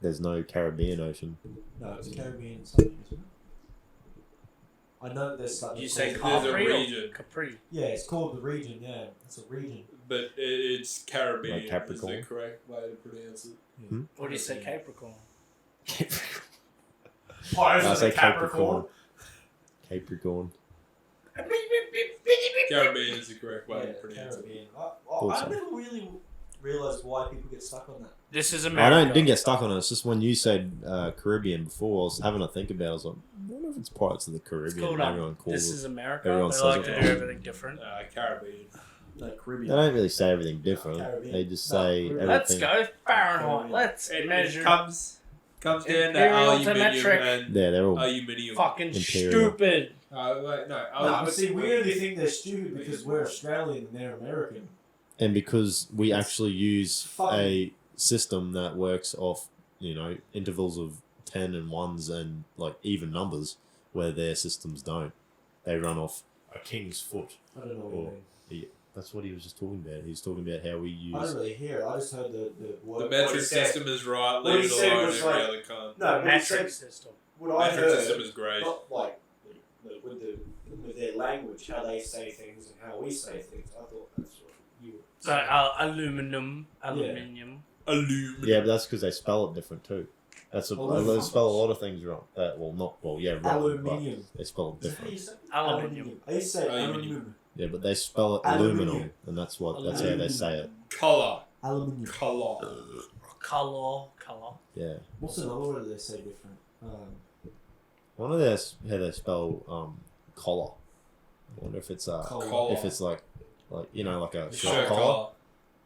There's no Caribbean Ocean. No, it's Caribbean something, isn't it? I know that there's something. You say called- There's a Capri or region. Capri? Yeah, it's called the region. Yeah, it's a region. But it's Caribbean. Like Capricorn? Is the correct way to pronounce it. Yeah. What do you say, Capricorn? Pirates I of say the Capricorn. Capricorn. Caribbean is the correct way Yeah, to pronounce it. Caribbean. Thought I so. never really realised why people get stuck on that. This is I America. didn't get stuck on it. It's just when you said Caribbean before, I was having to think about it. I was like, I wonder if it's Pirates of the It's Caribbean. called, Everyone calls This it. is America. everyone They says like it to wrong. do everything different. Caribbean. No, They Caribbean. don't really say everything different. Caribbean. They just No, say Caribbean. everything. Let's go Fahrenheit. Let's It measure. comes down to Imperial to aluminium metric. and Yeah, they're all. aluminium. Fucking Imperial. stupid. Wait, no. No, but see, we only think they're stupid because we're Australian and they're American. And because we actually use fun. a system that works off, intervals of 10 and 1s and like even numbers, where their systems don't. They run off a king's foot. I don't know what Or- you mean. That's what he was just talking about. He was talking about how we I don't use. really hear it. I just heard the word. The what he metric said. system is right. What he Leave it said alone. was Every like- other cunt. No, what he Metric said, system. what I Metric heard, system is great. not like with their language, how they say things and how we say things. I thought that's what you were So saying. aluminium. Aluminum. Yeah, but that's because they spell it different too. They spell a lot of things wrong. Wrong. But Aluminium. they spell it Is that how different. you say it? Aluminium. I used to say Aluminium. aluminium. Yeah, but they spell it Aluminium. aluminum, and that's how they say it. Color. Aluminium. Color. Color. Yeah. What's another word that they say different? I wonder how they spell collar. I wonder if it's Collar. if it's like like a Shirt shirt collar. collar.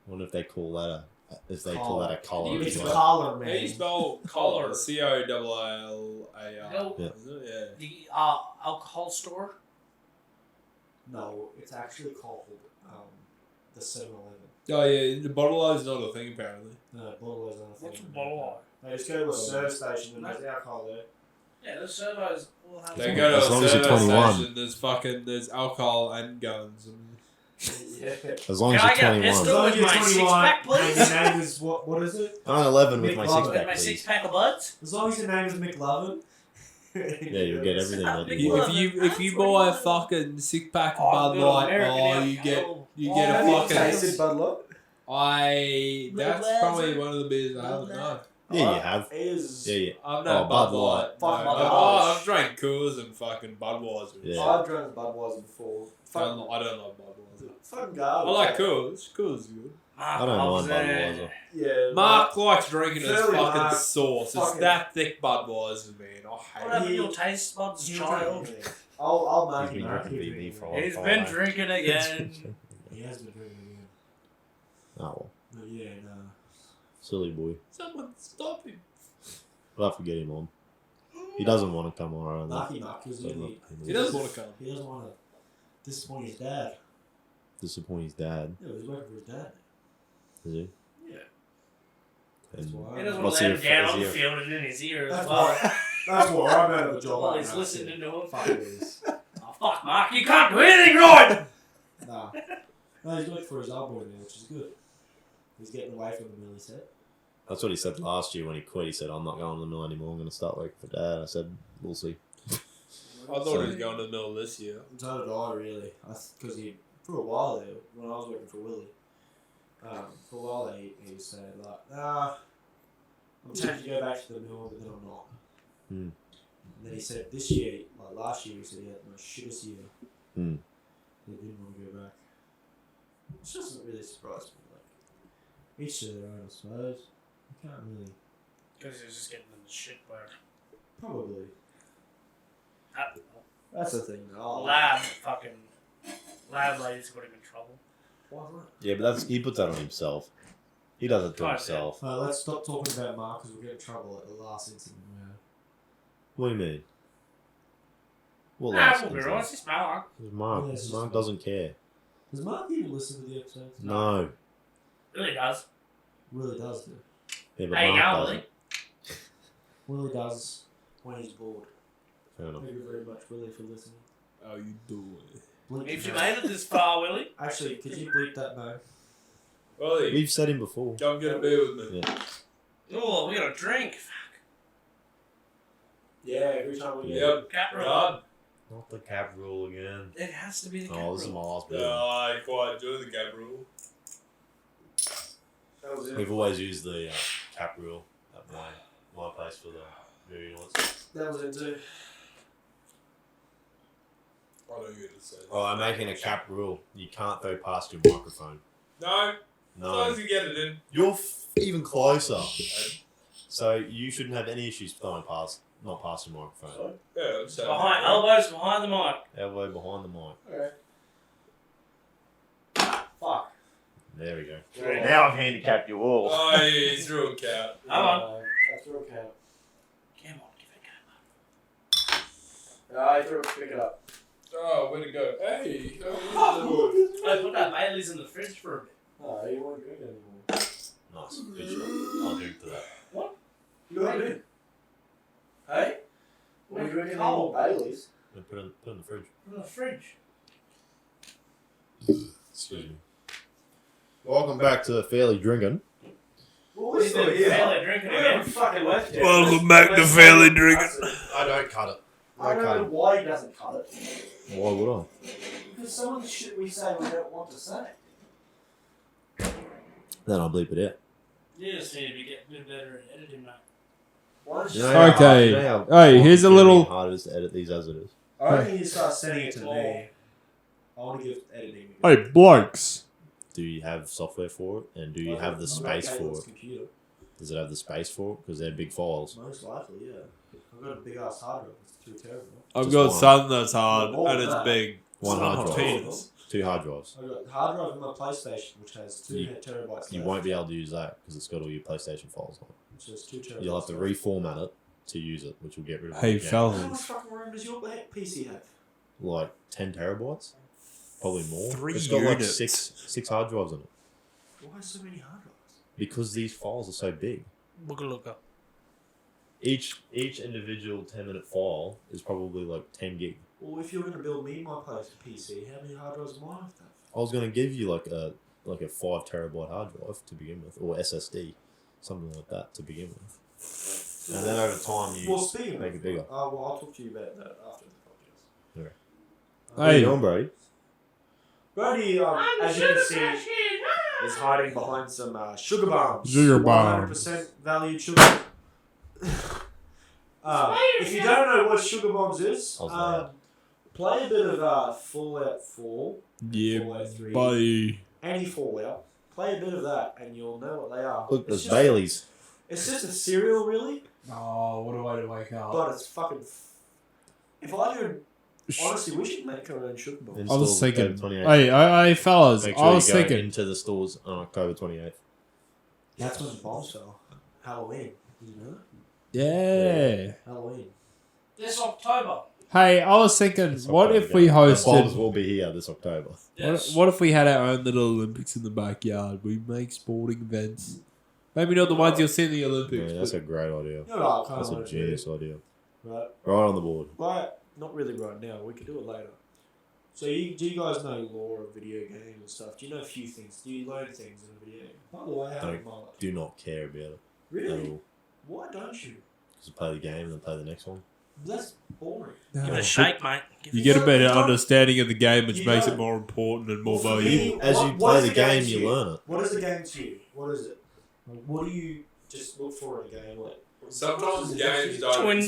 I wonder if they call that a collar. It's as a well. collar, How do man. you spell collar? COLLAR. No. Is it? Yeah. The alcohol store. No, it's actually called the 7-Eleven. Oh yeah, the bottle is not a thing apparently. No, bottle is another thing. What's a bottle? They just go to a service station and there's alcohol there. Yeah, the servos will have. They go to As a long as you're service 21. station. There's alcohol and guns. And Yeah. As long Can as I you're get a 21. pistol? As long as you're My 21 six-pack, please. and your name is what is it? I'm 11 with my McLovin. six pack, My please. 6-pack of buds. As long as your name is McLovin. Yeah, you'll get everything that you You- want. if you buy a fucking 6-pack of Bud Light, you get a fucking. tasted Bud Light? That's probably one of the beers I haven't done. Yeah, you have. Is Yeah. I've Oh, no Bud Light. Fuck No. Bud Oh, Light. I've drank Coors and fucking Budweiser. Yeah. I've drunk Budweiser before. I don't like Budweiser. Fucking I garbage. like Coors. Coors is good. I don't mind Budweiser. Yeah. Mark likes drinking his Fairly fucking Mark sauce. It's fucking- that thick Budweiser, man. I What hate happened it. to your taste buds, He'll child? drink anything. I'll He's make been him drinking drink BB for a anything. He's while. been drinking again. He has been drinking again. Oh, well. But yeah, no. Silly boy. Someone stop him. We'll have to get him on. He doesn't want to come on. Lucky Mark, because He doesn't want to come. he doesn't want to disappoint his dad. Disappoint his dad, Yeah, he's working for his dad. is he? Yeah. And That's why. He doesn't What's want to let he him down is on he the a- field and in his ear as That's well. why. That's why I'm out of a job. While right he's now, listening so to him. Fuck this. Oh, fuck, Mark, you can't do anything right! Nah. No, he's working for his old boy now, which is good. He's getting away from the mill, he said. That's what he said last year when he quit. He said, "I'm not going to the mill anymore. I'm going to start working for Dad." I said, "We'll see." I thought he was going to the middle this year. And so did I, really. Because he, for a while there, when I was working for Willie, for a while there, he was saying, like, I'm tempted to go back to the mill, but then I'm not. Hmm. And then he said this year, like last year, he said he had the most shittest year. Hmm. He didn't want to go back. Which doesn't really surprise me. Like, each to their own, I suppose. You can't really. Because he was just getting in the shit where Probably. That's the thing, though. lab ladies got him in trouble. Why not? Yeah, but he puts that on himself. He does it to Oh, yeah. himself. Let's stop talking about Mark because we'll get in trouble at the last incident. What do you mean? Well, Nah, that's we'll be right. It's just Mark. Mark. Yeah, it's just Mark doesn't care. Does Mark even listen to the episodes? No. Really does. Really does, do. Yeah, but Hey, Mark yeah, doesn't. Willie. Willie does when he's bored. Fair enough. Thank you very much, Willie, for listening. How you doing? Bleep If you that. made it this far, Willie. Actually, could you bleep that, no? Willie, We've said him before. come get a beer with me. Yeah. Oh, we got a drink. Yeah, every time we Yep. Cat rule. Done. Not the cap rule again. It has to be the cat Oh, this is my rule. last beer. I quite enjoy the gap rule. That was it. We've always used the cap rule at my place for the beer units. That was it too. I know you're going to say that. Oh, I'm making a cap rule. You can't throw past your microphone. No, as long No. as you get it in. You're even closer. So you shouldn't have any issues throwing not past your microphone. Yeah, I'm saying. Behind elbows behind the mic. Elbow behind the mic. Okay. Fuck. There we go. Yeah. Now I've handicapped you all. Oh, yeah, he's through a cat. Come on. I threw a cat. Come on, give it a go. I threw a pick it up. Oh, where'd it go? Hey. Hey, put that Bailey's in the fridge for a bit. Oh, you won't drink anymore. Nice. Good shot. I'll drink to that. You got it in. Hey? When you drinking Cold. more Baileys? And put it in the fridge. In the fridge. Excuse me. Welcome back to Fairly Drinking. Well, We've been fairly drinking We haven't again. fucking left yet. Welcome back to Fairly Drinking. I don't cut it. I don't know why he doesn't cut it. Why would I? Because some of the shit we say we don't want to say. Then I'll bleep it out. You just need to be getting a bit better at editing, mate. Why don't you You know say how Okay. hard- you know how Hey, here's a fucking little- hard it is to edit these as it is. I don't think you start sending it to me. I want to give editing. Hey, blokes. Do you have software for it? And do you have the space for it? Computer. Does it have the space for it? Because they're big files. Most likely, yeah. I've got a big ass hard drive. It's too terrible. I've Just got one. something that's hard More and than it's that. big. One It's hard not drive. penis. 2 hard drives. I've got a hard drive in my PlayStation, which has 2 You- terabytes. You left, won't be able to use that because it's got all your PlayStation files on it. Which has 2 terabytes. You'll have to left. reformat it to use it, which will get rid of Hey, it again. How much fellas. fucking room does your PC have? Like 10 terabytes? Probably more. 3 It's got like units. six hard drives on it. Why so many hard drives? Because these files are so big. Boogalooka. Each individual 10-minute file is probably like 10 gig. Well, if you're going to build me my PC, how many hard drives am I have to have? I was going to give you like a 5 terabyte hard drive to begin with, or SSD, something like that to begin with. And then over time you Well, speaking make of, it bigger. well, I'll talk to you about that after the podcast. Okay. Uh, How you Hey. doing, Brody? Brody, as you can see, is hiding behind some sugar bombs. Sugar bombs. 100% valued sugar. If you don't know what sugar bombs is, I was loud. play a bit of Fallout 4, Yeah, Fallout 3, buddy. any Fallout. Play a bit of that, and you'll know what they are. Look, It's there's just- Bailey's. It's just a cereal, really, Oh, what a way to wake up. but it's fucking. If I could, honestly, we should make our own sugar bombs. I was Installed thinking, October 28th. hey, fellas, Make I sure was you go thinking, into the stores on October 28th. That's when the bombs fell. Halloween. Did you know that? yeah. Halloween. This October. Hey, I was thinking, This what October, if we yeah. The bombs hosted, will be here this October. Yes. what if we had our own little Olympics in the backyard? We make sporting events. Maybe not the ones you'll see in the Yeah, Olympics. that's but a great idea. You know what I kind That's of a want to genius do? idea. Right. Right on the board. But not really right now. We could do it later. So do you guys know lore of video games and stuff? Do you know a few things? Do you learn things in a video game? By the way, how Don't. my life? Do not care about it at Really? all. Why don't you? Just play the game and then play the next one. That's boring. Give it No. a shake, mate. Give You it get a better Don't- understanding of the game, which You makes don't- it more important and more Well, for valuable. me- As you What play is the the game game, to you you? learn it. What is the game to you? What is it? Like, what do you just look for in a game? Like, Sometimes Is it games just- don't To explain.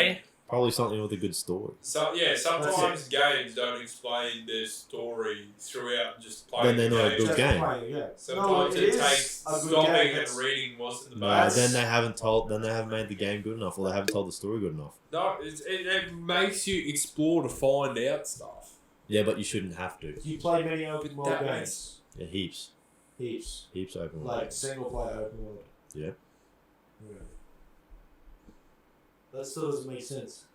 enjoy. Probably something with a good story. Sometimes games don't explain their story throughout just playing Then they're the not a game. good just game. playing a game. Sometimes No, it is takes a good stopping game. and That's- reading what's in the No, back. then they haven't made the game good enough, or they haven't told the story good enough. No, it makes you explore to find out stuff. Yeah, but you shouldn't have to. Do you play many open world That games? makes- Yeah, heaps Heaps. open world. Like single player open world. Yeah. That still doesn't make sense.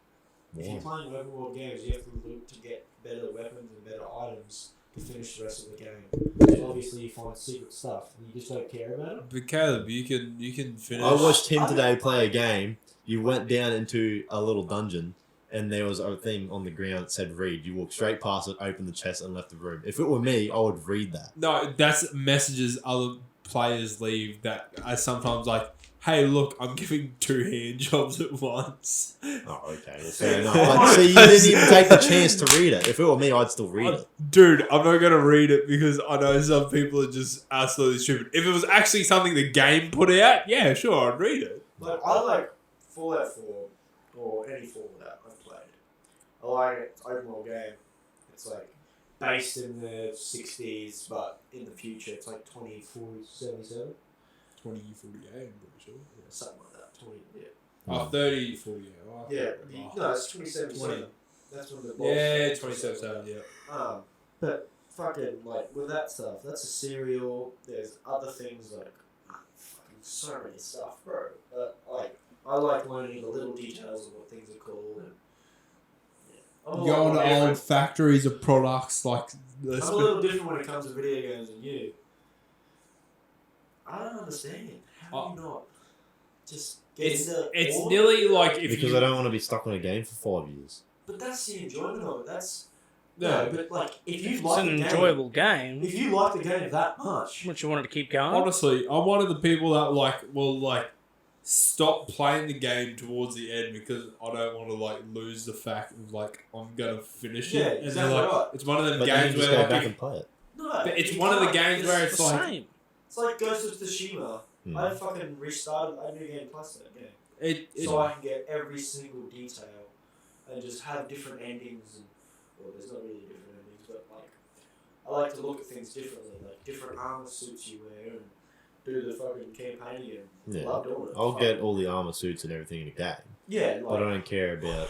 If you're Yeah. playing open world games, you have to look to get better weapons and better items to finish the rest of the game. And obviously, you find secret stuff, and you just don't care about it. But Caleb, you can finish. I watched him today play a game. You went down into a little dungeon, and there was a thing on the ground that said read. You walked straight past it, opened the chest, and left the room. If it were me, I would read that. No, that's messages other players leave that are sometimes like, hey, look, I'm giving 2 hand jobs at once. Oh, okay. Well, fair enough. But see, you didn't even take the chance to read it. If it were me, I'd still read it. Dude, I'm not going to read it because I know some people are just absolutely stupid. If it was actually something the game put out, yeah, sure, I'd read it. Like, I like Fallout 4, or any Fallout I've played. I like it. It's an open world game. It's like based in the 60s, but in the future, it's like 2077. 2048, I'm pretty sure. Yeah, something like that. 20, yeah. Oh, 30, 48. Oh, Yeah, oh. no, it's 2077. That's when the boss. Yeah, 2077, yeah. But fucking like with that stuff, that's a serial. There's other things like fucking so many stuff, bro. Like I like learning the little details of what things are called. And, yeah. I'm a lot Going more to old different. factories of products like this. I'm a little different when it comes to video games than you. I don't understand. How do you not just get into It's all of nearly it? like if Because you... I don't want to be stuck on a game for 5 years. But that's the enjoyment of it. That's No, but like if you It's like an the game, enjoyable game. if you like the game that much, What you wanted to keep going? honestly, I'm one of the people that like will like stop playing the game towards the end because I don't want to like lose the fact of like I'm gonna finish it. Yeah, And exactly then, like, right. it's one of them But then you games just where go like back if- and play it. no, but it's you one of the can't. games where It's it's the like same. It's like Ghost of Tsushima. Hmm. I fucking restarted a new game plus that game, it so I can get every single detail and just have different endings. And well, there's not really different endings, but like I like to look at things differently, like different armor suits you wear, and do the fucking campaign again. Yeah. Love doing it. I'll Fuck. get all the armor suits and everything in a game. Yeah, But I like don't care about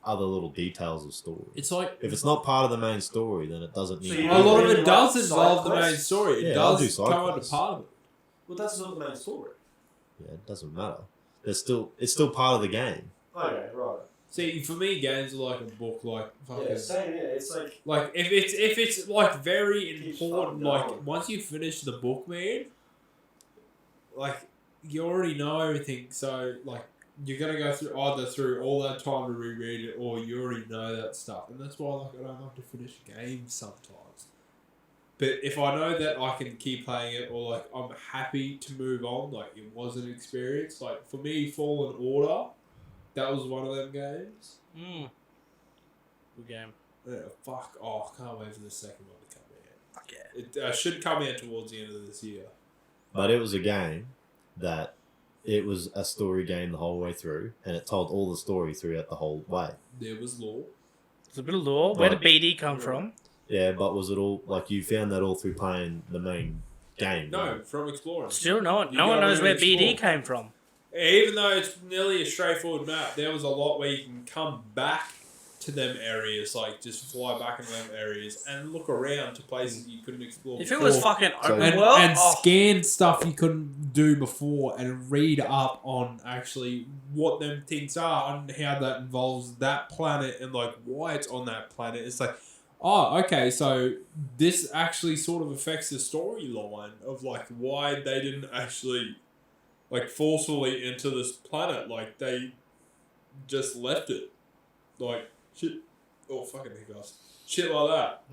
other little details of story. it's like If it's not part of the main story, then it doesn't need So to you a lot of really it does like involve side the main quests? story. It Yeah, I'll do does side come under quests. part of it. well, that's not the main story. Yeah, it doesn't matter. It's still part of the game. Okay, right. See, for me, games are like a book. Like fucking, Yeah, same. Yeah, it's like if it's like very Keeps important. fucking Like going. once you finish the book, man, like you already know everything. So like you're gonna go through all that time to reread it, or you already know that stuff. And that's why like I don't like to finish games sometimes. But if I know that I can keep playing it, or like I'm happy to move on, like it was an experience. Like for me, Fallen Order, that was one of them games. Good game. Yeah, fuck. Oh, I can't wait for the second one to come out. Fuck yeah. It should come out towards the end of this year. But it was a game that it was a story game the whole way through, and it told all the story throughout the whole way. There was lore. There's a bit of lore. Where did BD come from? Yeah, but was it all like you found that all through playing the main game? No, from exploring. Still, no one You knows gotta where really BD explore. came from. Even though it's nearly a straightforward map, there was a lot where you can come back to them areas, like just fly back in them areas and look around to places you couldn't explore If it before. was fucking So- open world, and oh, scan stuff you couldn't do before and read up on actually what them things are and how that involves that planet and like why it's on that planet. It's like, oh, okay, so this actually sort of affects the storyline of like why they didn't actually like forcefully enter this planet. Like they just left it. Like shit. Oh, fucking hiccups. Shit like that.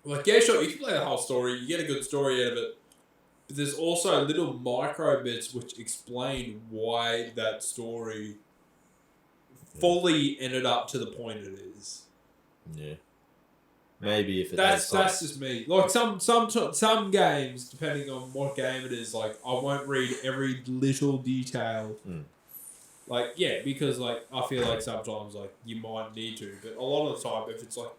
Like, yeah, sure, you can play the whole story, you get a good story out of it, but there's also little micro bits which explain why that story fully ended up to the point it is. Yeah. Maybe if it That's has just me. Like some games, depending on what game it is, like I won't read every little detail. Mm. Like yeah, because like I feel like sometimes like you might need to, but a lot of the time if it's like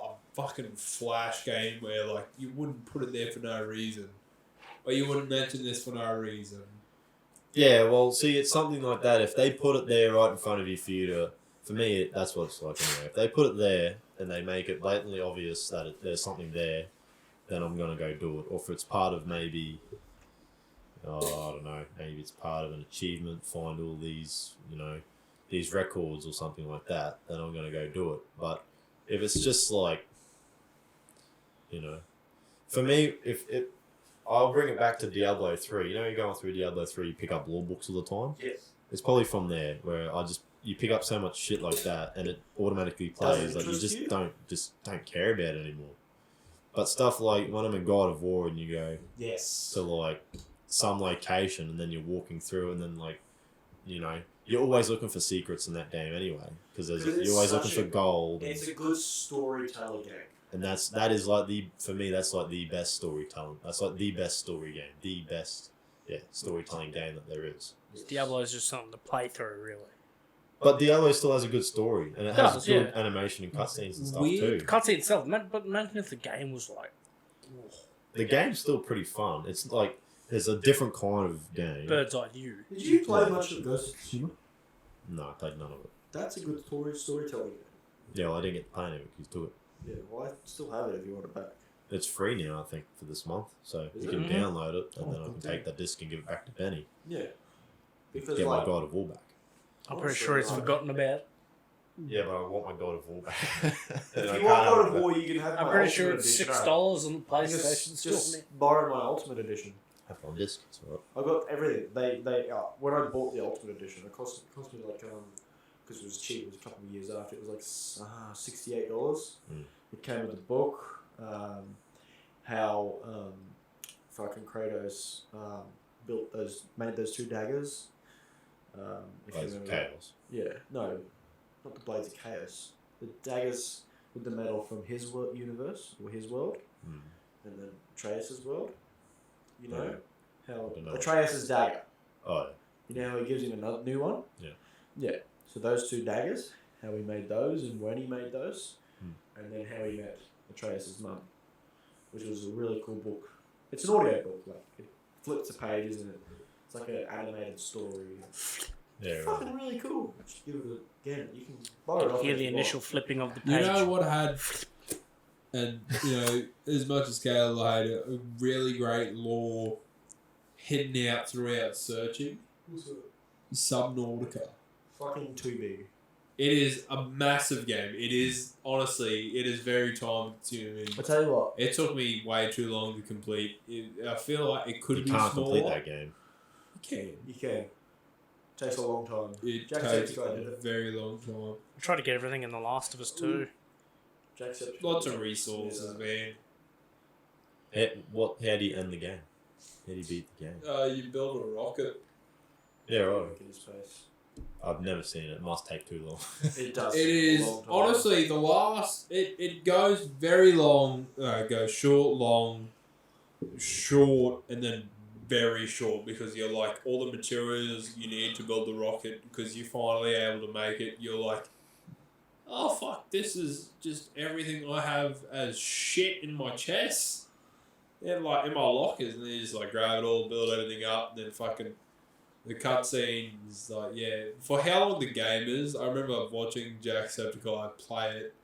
a fucking flash game where like you wouldn't put it there for no reason, or you wouldn't mention this for no reason. Yeah, well, see, it's something like that. If they put it there right in front of you for you to, for me, that's what it's like anyway. If they put it there and they make it blatantly obvious that there's something there, then I'm gonna go do it. Or if it's part of maybe, I don't know, maybe it's part of an achievement. Find all these, these records or something like that, then I'm gonna go do it. But if it's just like, you know, for me, I'll bring it back to Diablo 3. You know, you're going through Diablo 3, you pick up lore books all the time. Yes. It's probably from there where you pick up so much shit like that, and it automatically plays. Like you don't care about it anymore. But stuff like when I'm in God of War and you go to like some location and then you're walking through and then like, you know, you're always looking for secrets in that game anyway because you're always looking for gold. It's a good storytelling game. And that is like for me that's like the best storytelling. That's like the best story game, the best storytelling game that there is. Diablo is just something to play through, really. But Diablo still has a good story and it has good animation and cutscenes and stuff too. The cutscene itself, but imagine if the game was like. The game's still pretty fun. It's like there's a different kind of game. Bird's eye view. Did you play much of Ghost of Tsushima? No, I played none of it. That's a good storytelling game. Yeah, well, I didn't get to play any of it because you took it. Yeah, well, I still have it if you want it back. It's free now, I think, for this month. So Is you it? can Mhm. download it and then I can take that disc and give it back to Benny. Yeah. Because Get my like, God of War back. I'm pretty sure he's forgotten about. Yeah, but I want my God of War back. if you want God of War, you can have I'm my pretty Ultimate sure it's Edition. $6 on the I PlayStation. just borrow my Ultimate Edition. Have it on disc, it's alright. I got everything. They when I bought the Ultimate Edition, it cost me like because it was cheap. It was a couple of years after. It was like $68. Mm. It came with a book. How fucking Kratos made those two daggers. If Blades you of remember. Chaos. Yeah, no, not the Blades of Chaos. The daggers with the metal from his universe or his world, Mm. and then Atreus' world. You know Yeah. how I don't know. Atreus' dagger. Oh, You know how he gives him another new one? Yeah. Yeah. So those two daggers, how he made those and when he made those, Hmm. and then how he met Atreus' mum, which was a really cool book. It's an audio book, like it flips the pages and it's like an animated story. yeah, It's right. fucking really cool. Just give it again. You can borrow it off Hear if the you initial want. flipping of the You page. know what had, and you know, as much as Calibur had a really great lore hidden out throughout searching, Subnautica. Fucking too big. It is a massive game. It is very time consuming. I tell you what. It took me way too long to complete. I feel like it could You be can't smaller. complete that game. You can. You can. Takes a long time. It Jack takes Septiceye a did it. very long time. I tried to get everything in The Last of Us too. Jacksepticeye. Lots of resources, man. How do you end the game? How do you beat the game? You build a rocket. Yeah, right. Look in his face. I've never seen it. It must take too long. It does. It take a is long time. honestly the last. It goes very long. Goes short, long, short, and then very short because you're like all the materials you need to build the rocket because you're finally able to make it. You're like, oh fuck, this is just everything I have as shit in my chest. And like in my lockers, and then you just like grab it all, build everything up, and then fucking the cutscenes. Like yeah, for how long the game is, I remember watching Jacksepticeye play it,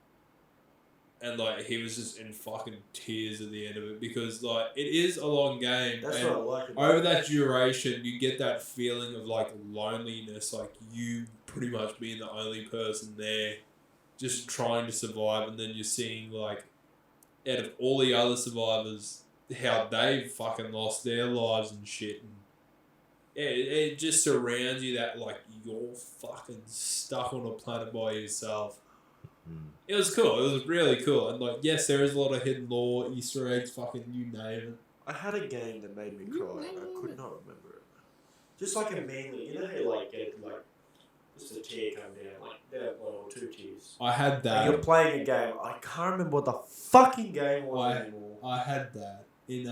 and like he was just in fucking tears at the end of it because like it is a long game. That's and what I like about over it. that duration, you get that feeling of like loneliness, like you pretty much being the only person there, just trying to survive, and then you're seeing like out of all the other survivors, how they fucking lost their lives and shit. And it just surrounds you that like you're fucking stuck on a planet by yourself. Mm. It was cool. It was really cool. And like, yes, there is a lot of hidden lore, Easter eggs, fucking you name it. I had a game that made me cry. I could not remember it. Just like a mainly, you know how you like get like just a tear come down, like down one or two tears. I had And that. you're playing a game. I can't remember what the fucking game was anymore. I had that in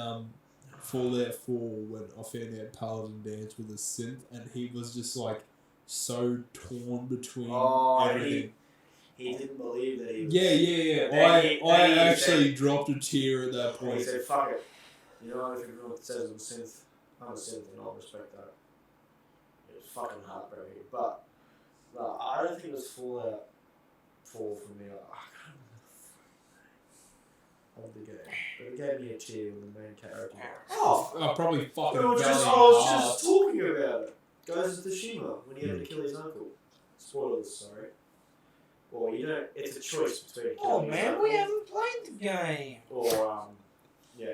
Fallout 4 when I found out Paladin danced with a synth, and he was just like so torn between everything. He didn't believe that he was. Yeah. Then I he actually said- dropped a tear at that And he point. said, fuck it. You know, if everyone says I'm a synth, I'm a synth, and I'll respect that. It was fucking heartbreaking. But, no, I don't think it was Fallout 4 for me. I can't remember the game. But it gave me a cheer when the main character. Oh, I probably fucking I was belly just hard. talking about it. Goes to Tsushima when he had to kill his uncle. Spoilers, sorry. Or you know, it's a choice between. Oh killing his man, uncle we haven't played the game. Or yeah,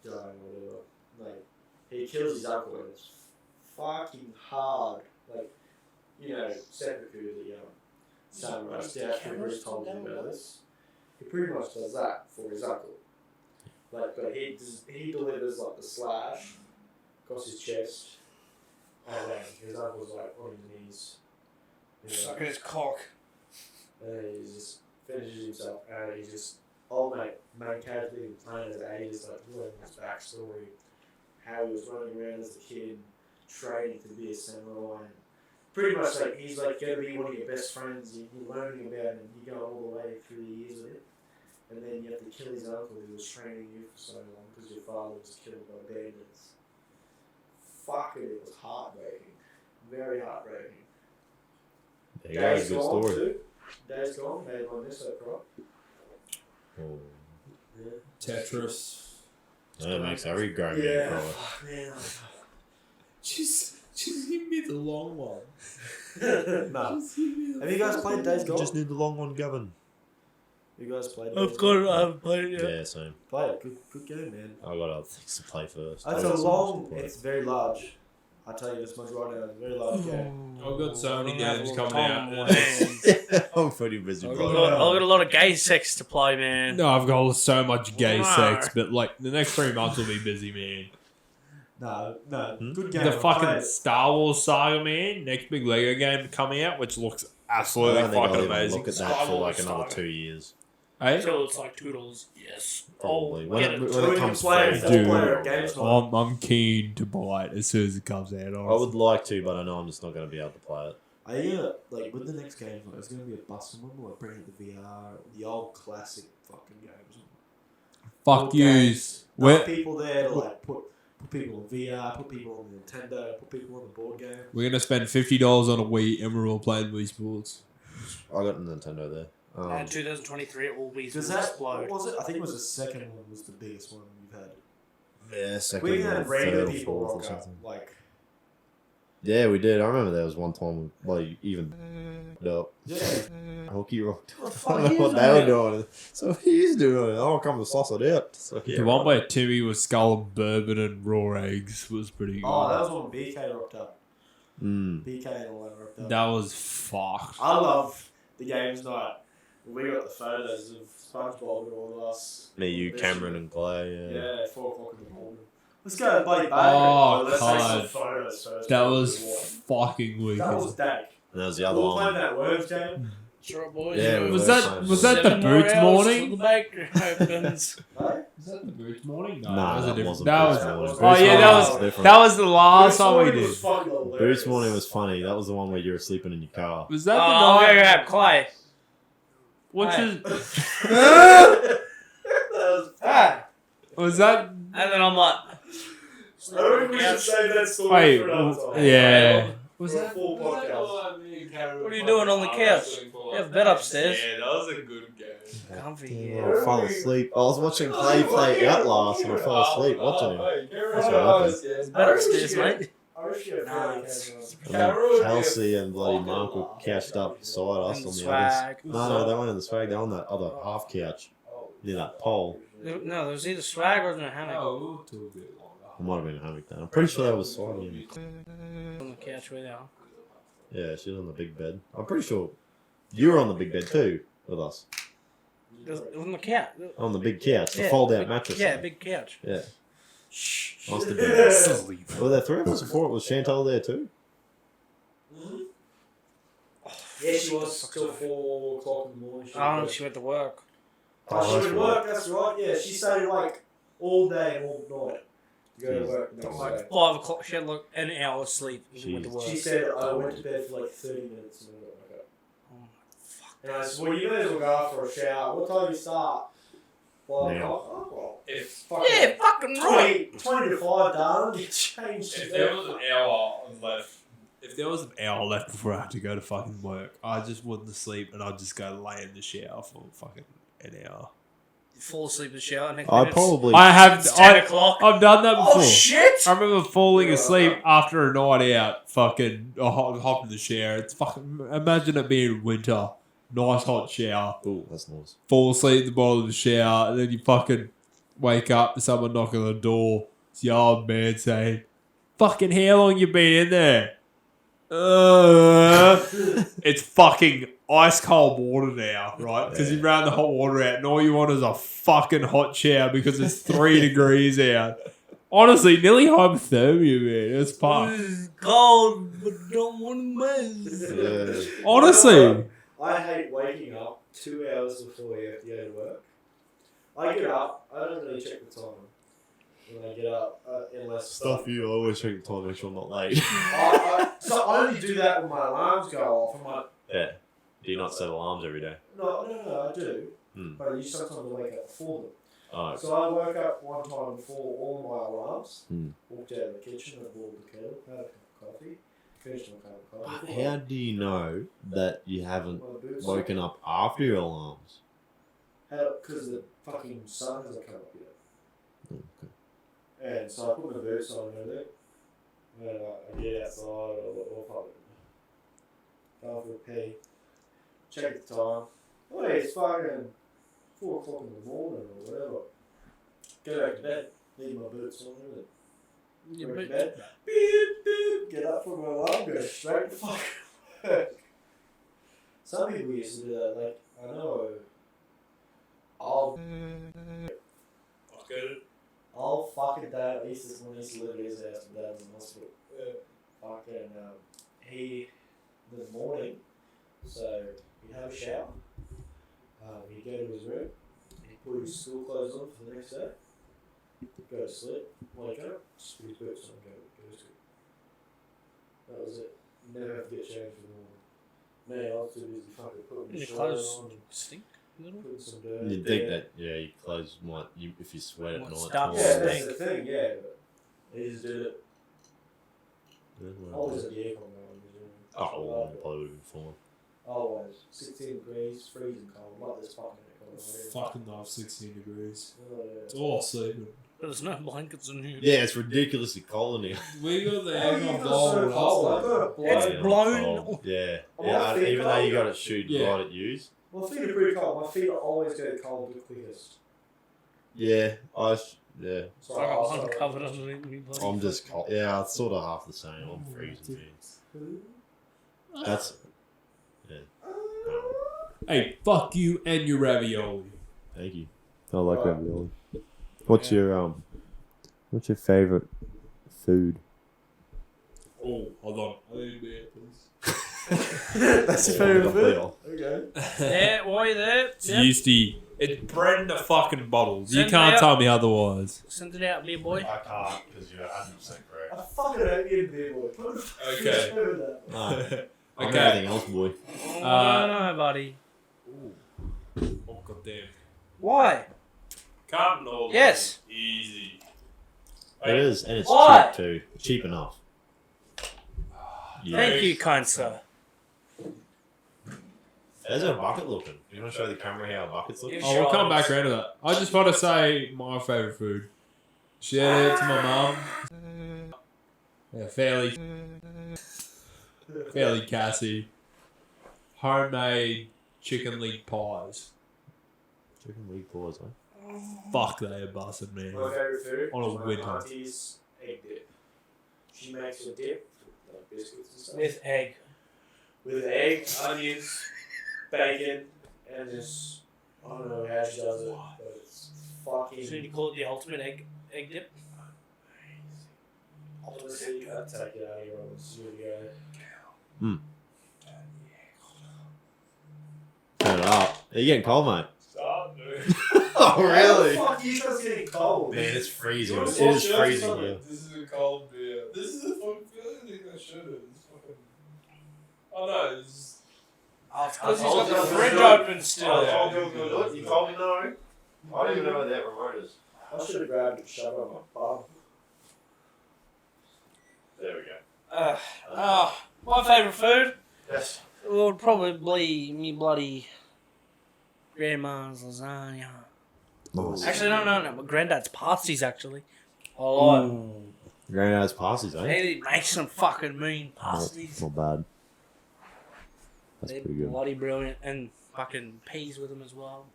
dying or whatever. Like he kills his uncle and it's fucking hard. Like you know, Seppuku, the samurai statue, Bruce told me about this. He pretty much does that for his uncle. Like, but he delivers like the slash across his chest, and then his uncle's like on his knees, Sucking his cock. and then he just finishes himself, and he's just old main character in playing as ages, like learning his backstory, how he was running around as a kid, training to be a samurai. And pretty much like he's like gonna be one of your best friends. You're learning about him. You go all the way through the years with it, and then you have to kill his uncle who was training you for so long because your father was killed by bandits. Fuck it was heartbreaking, very heartbreaking. There you go, good story. Too. Days Gone made my miss that prop. Oh. Yeah. Tetris. That makes every grown man Yeah. cry. Fuck, man. Just give me the long one. No. Have you guys played Days Gone? Just need the long one, Gavin. You guys played Days I've Gone? got it. I haven't played it yet. Yeah, same. Play it. Good game, man. I got other things to play first. It's I a got so long. much to play. It's very large. I'll tell you this much right now. It's a very large game. I've got so many games coming out. I'm pretty busy. I've I've playing. got a lot of gay sex to play, man. No, I've got so much gay No. sex, but like the next 3 months will be busy, man. No. Hmm? Good game. The Play fucking it. Star Wars Saga, man. Next big Lego game coming out, which looks I absolutely don't think I'll fucking even amazing. look at that for like another 2 years. Hey? So it's like $2. Yes. Probably. Oh, When get it- it. when it comes free. Four-player games night. I'm keen to buy it as soon as it comes out. I would like to, but I know I'm just not going to be able to play it. Are you like with the next game? Like, it's going to be a busting one, like bringing the VR, the old classic fucking games. Fuck Old yous. games. We're, Enough people there to like put people on VR, put people on Nintendo, put people on the board game. we're gonna spend $50 on a Wii, and we're all playing Wii Sports. I got a Nintendo there. 2023, it will be Does that? explode. What was it? I think it was the second one was the biggest one you've had. Yeah, second, We had or random third, or people fourth or rock up, something. like Yeah, we did. I remember there was one time, like, even up. yeah. Hooky rocked. What the I fuck don't know is what they were doing. So he's doing it. I'll come to sauce it out. So, yeah, The one right. where Timmy was skull and bourbon and raw eggs was pretty good. Oh, that was when BK rocked up. Mm. BK and all that rocked up. That was fucked. I love the games night. We got the photos of SpongeBob and all of us. Me, you, This Cameron, shit. and Clay. Yeah. Yeah, 4 o'clock in the morning. Let's go to Buddy Baker. Oh, Let's take some God. photos first. That was What? fucking That was wicked. dank. And there was the We other were playing one. that Worms game. Sure, boys. Yeah, we Was were that playing was that the 7 more Boots hours morning? till the baker opens. Right? Was that the Boots morning? No, Nah, that was a that different. wasn't That Boots was. Morning. Oh, Boots yeah, Morning that was was different. that was the last one we Morning did. was fucking hilarious. Boots Morning was funny. That was the one where you were sleeping in your car. Was that I'm the gonna night? grab Clay. Which Hey. is That was Ah. was that? And then I'm like, I reckon we should save that story Wait, for another time. yeah. Was For a that full was that podcast. the one me and Cameron What are you fucking doing on the arm couch? wrestling for, You have a bed upstairs. Yeah, that was a good game. comfy Yeah, here. I fell asleep. I was watching Clay play Outlast and I fell asleep watching him. That's what happened. Bed upstairs, mate. I wish you had Nah, Friday it's- came And then Chelsea and bloody Mark were couched up beside us And on the swag. others. No, they weren't in the swag. They were on that other half couch near that pole. No, there was either swag or a hammock Oh, we'll talk a bit longer. It might have been a hammock then. I'm pretty sure that was side him. on the couch with her. Yeah, she was on the big bed. I'm pretty sure you were on the big bed too with us. It was on the couch. On the big couch, the Yeah, fold-out big- mattress. Yeah, thing. big couch. Yeah. Shh. Must have been. Were there 3 of us or 4? Was Chantal there too? Yeah, she was till 4 o'clock in the morning. Oh, she went to work. Oh, she that's would right. work, that's right. Yeah, she stayed like all day and all night to go to work. the next Like day. 5 o'clock, she had like an hour's sleep. And she went to work. She said I went to bed for like 30 minutes and then I got up. Oh, fuck. And I said, well, you may as well go out for a shower. What time do you start? 5 Now. o'clock? Oh, well, If fucking Yeah, fucking right. 20 to 5, darling. You changed if it. there was an hour left, if there was an hour left before I had to go to fucking work, I just wouldn't sleep and I'd just go lay in the shower for fucking an hour. fall asleep in the shower. Next I minute, probably. I have. it's 10 o'clock. I've done that before. Oh shit! I remember falling asleep after a night out. Fucking hop in the shower. It's fucking. Imagine it being winter. Nice hot shower. Ooh, that's nice. Fall asleep at the bottom of the shower, and then you fucking wake up to someone knocking on the door. It's your old man saying, "Fucking how long you been in there?" It's fucking ice cold water now, right? Because you ran the hot water out, and all you want is a fucking hot shower because it's 3 degrees out. Honestly, nearly hypothermia, man. It's fucked. Cold, but don't want to mess. Yeah. Honestly. I hate waking up 2 hours before you have to go to work. I get up, I don't really check the time when I get up, unless Stuff you always check the time, make sure I'm not late. So I only do that when my alarms go off. I'm like, Yeah. Do you not set alarms every day? no, I do. Hmm. But you sometimes wake up before them. Oh, So I woke up one time before all my alarms, Hmm. walked out of the kitchen, I boiled the kettle, had a cup of coffee, finished my cup of coffee. how do you know that you haven't My boots woken up after your alarms? because the fucking sun hasn't come up yet. Okay. And so I put my boots on and everything. And I get outside or fucking go for a pee. Check the time. Oh, yeah, it's fucking 4 o'clock in the morning or whatever. Go back to bed. Leave my boots on and Yeah, go back to but bed. Beep, beep. Get up from my alarm, go straight to fucking work. Some people used to do that. Like, I know. I'll fucking dad. I used to when I used to live at his house. My dad was in hospital. Fucking he in the morning. So he'd have a shower. He'd go to his room. He'd put his school clothes on for the next day. Go to sleep. Wake up. Just put his boots on. Go to school. That was it. Never have to get changed in the morning. Man, I was too busy fucking putting your the clothes on. stink a little. Putting some dirt. You'd think that, yeah, your clothes might, if you sweat at Might night. start time. Yeah, to that's stink. the thing. Yeah, but he just did it. Yeah, well, Always at the aircon though. oh, well, probably would have been fine. Always 16 degrees, freezing cold. Like this fucking aircon. Fucking love 16 degrees. Oh, yeah. It's all sleeping. But there's no blankets in here. Yeah, it's ridiculously cold in here. We got the Oh, you aircon got so cold. I got a It's blown. blown. Cold. Yeah. Oh, Yeah, my feet even though cold. you got it shoot Yeah. right at use. My feet are pretty cold. My feet always get cold the quickest. Yeah, yeah. So I got I'll one covered underneath me. bloody I'm just feet. cold. Yeah, it's sort of half the same. I'm freezing. Man. That's. Yeah. Hey, fuck you and your ravioli. Thank you. I like ravioli. What's your favorite food? Oh, hold on. I need a beer, please. That's your favourite food? Okay. Yeah, while you're there, It's yep. yeasty. It's bread in the fucking bottles. You Send can't it out. tell me otherwise. Send it out, beer boy. I can't because you're 100% correct. I fucking hate being beer boy. Okay. No, I'm Okay. everything else, boy. Oh, I don't know, buddy. Oh, goddamn. Why? Can't all Yes. Easy. It is, and it's Why? cheap too. Cheap enough. Yeah. Thank you, kind sir. There's a bucket looking. You want to show the camera how a bucket's looking? Yeah. Oh, we'll come back around to that. I just want to say my favourite food. Shout out to my mum. Yeah, fairly Cassie. Homemade chicken leg pies. Chicken leg paws, eh? Fuck, they are busted, man. My favourite food On a is my winter. auntie's egg dip. She makes a dip, like biscuits and stuff. With egg. With egg, onions, bacon, and just, I don't know how she does it, but it's fucking So you call it the ultimate egg dip? honestly, I'd take it out of here on the studio go. Turn it up. Are you getting cold, mate? Stop, dude. Oh, really? How the fuck are you guys getting cold? Man, it's freezing. You It wanna is swap shirts freezing or here. This is a cold beer. This is a fucking feeling I should have. It's fucking. Oh no, this is. Oh, it's because he's Oh, got the it's fridge good. open still. You told me no. I don't even know where that remote is. I should have grabbed it and shoved it on my bum. There we go. My favourite food Yes. would probably be me bloody grandma's lasagna. Nice. Actually, no. My granddad's pasties, actually. Oh, Granddad's pasties, eh? he makes some fucking mean pasties. Not bad. That's They're pretty good. bloody brilliant. And fucking peas with them as well.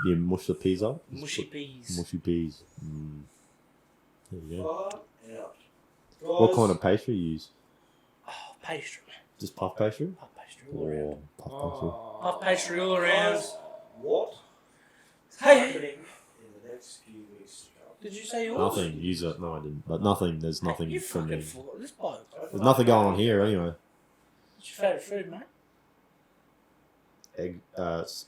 You mush the peas up? Mushy peas. Mushy peas. Mm. There you go. Far out. What kind of pastry you use? Oh, pastry. Just puff pastry? Puff pastry all around. Or puff pastry? Puff pastry all around. What? Hey, Happening in the next few weeks. did you say yours? Nothing. Use it. No, I didn't. But nothing. There's nothing You from fucking me. forgot this bloke. There's nothing going on here anyway. What's your favourite food, mate? Egg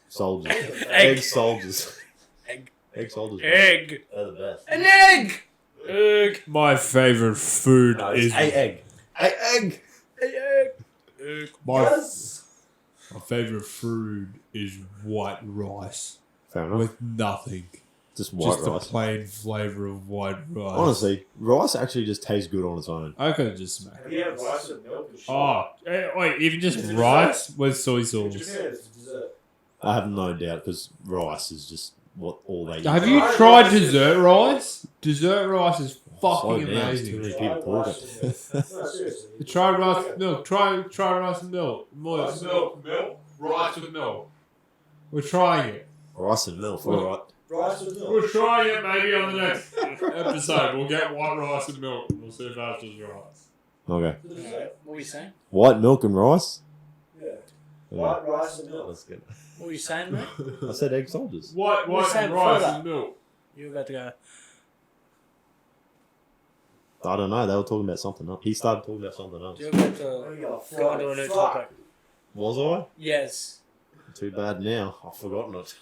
soldiers. Egg. Egg soldiers. Egg. Egg soldiers. Egg. They're the best. An egg. Egg. My favorite food No, is it's egg. Egg. Egg. my favorite food is white rice Fair enough. with nothing. Just white Just rice. the plain flavour of white rice. Honestly, rice actually just tastes good on its own. I could just smack Have it. you had rice with milk and shit? Oh, wait, even just Is it rice with soy sauce. Japan, it's dessert. I have no doubt because rice is just what all they eat. Have you tried dessert rice? Dessert rice is fucking Slow down, there's too amazing. many people talking. No, seriously. Try rice with milk. Try rice with milk. Milk. Rice with milk. We're trying it. Rice and milk, alright. Rice with milk. We're trying it maybe on the next episode. We'll get white rice and milk. We'll see if that's just rice. Okay. Dessert. What were you saying? White milk and rice? Yeah. Yeah. White rice and milk. That's good. What were you saying, mate? I said egg soldiers. What White was that and before rice that? and milk. You were about to go. I don't know. They were talking about something else. He started talking about something else. You were about to Oh, go on to a new topic. Was I? Yes. Too bad now. I've forgotten it.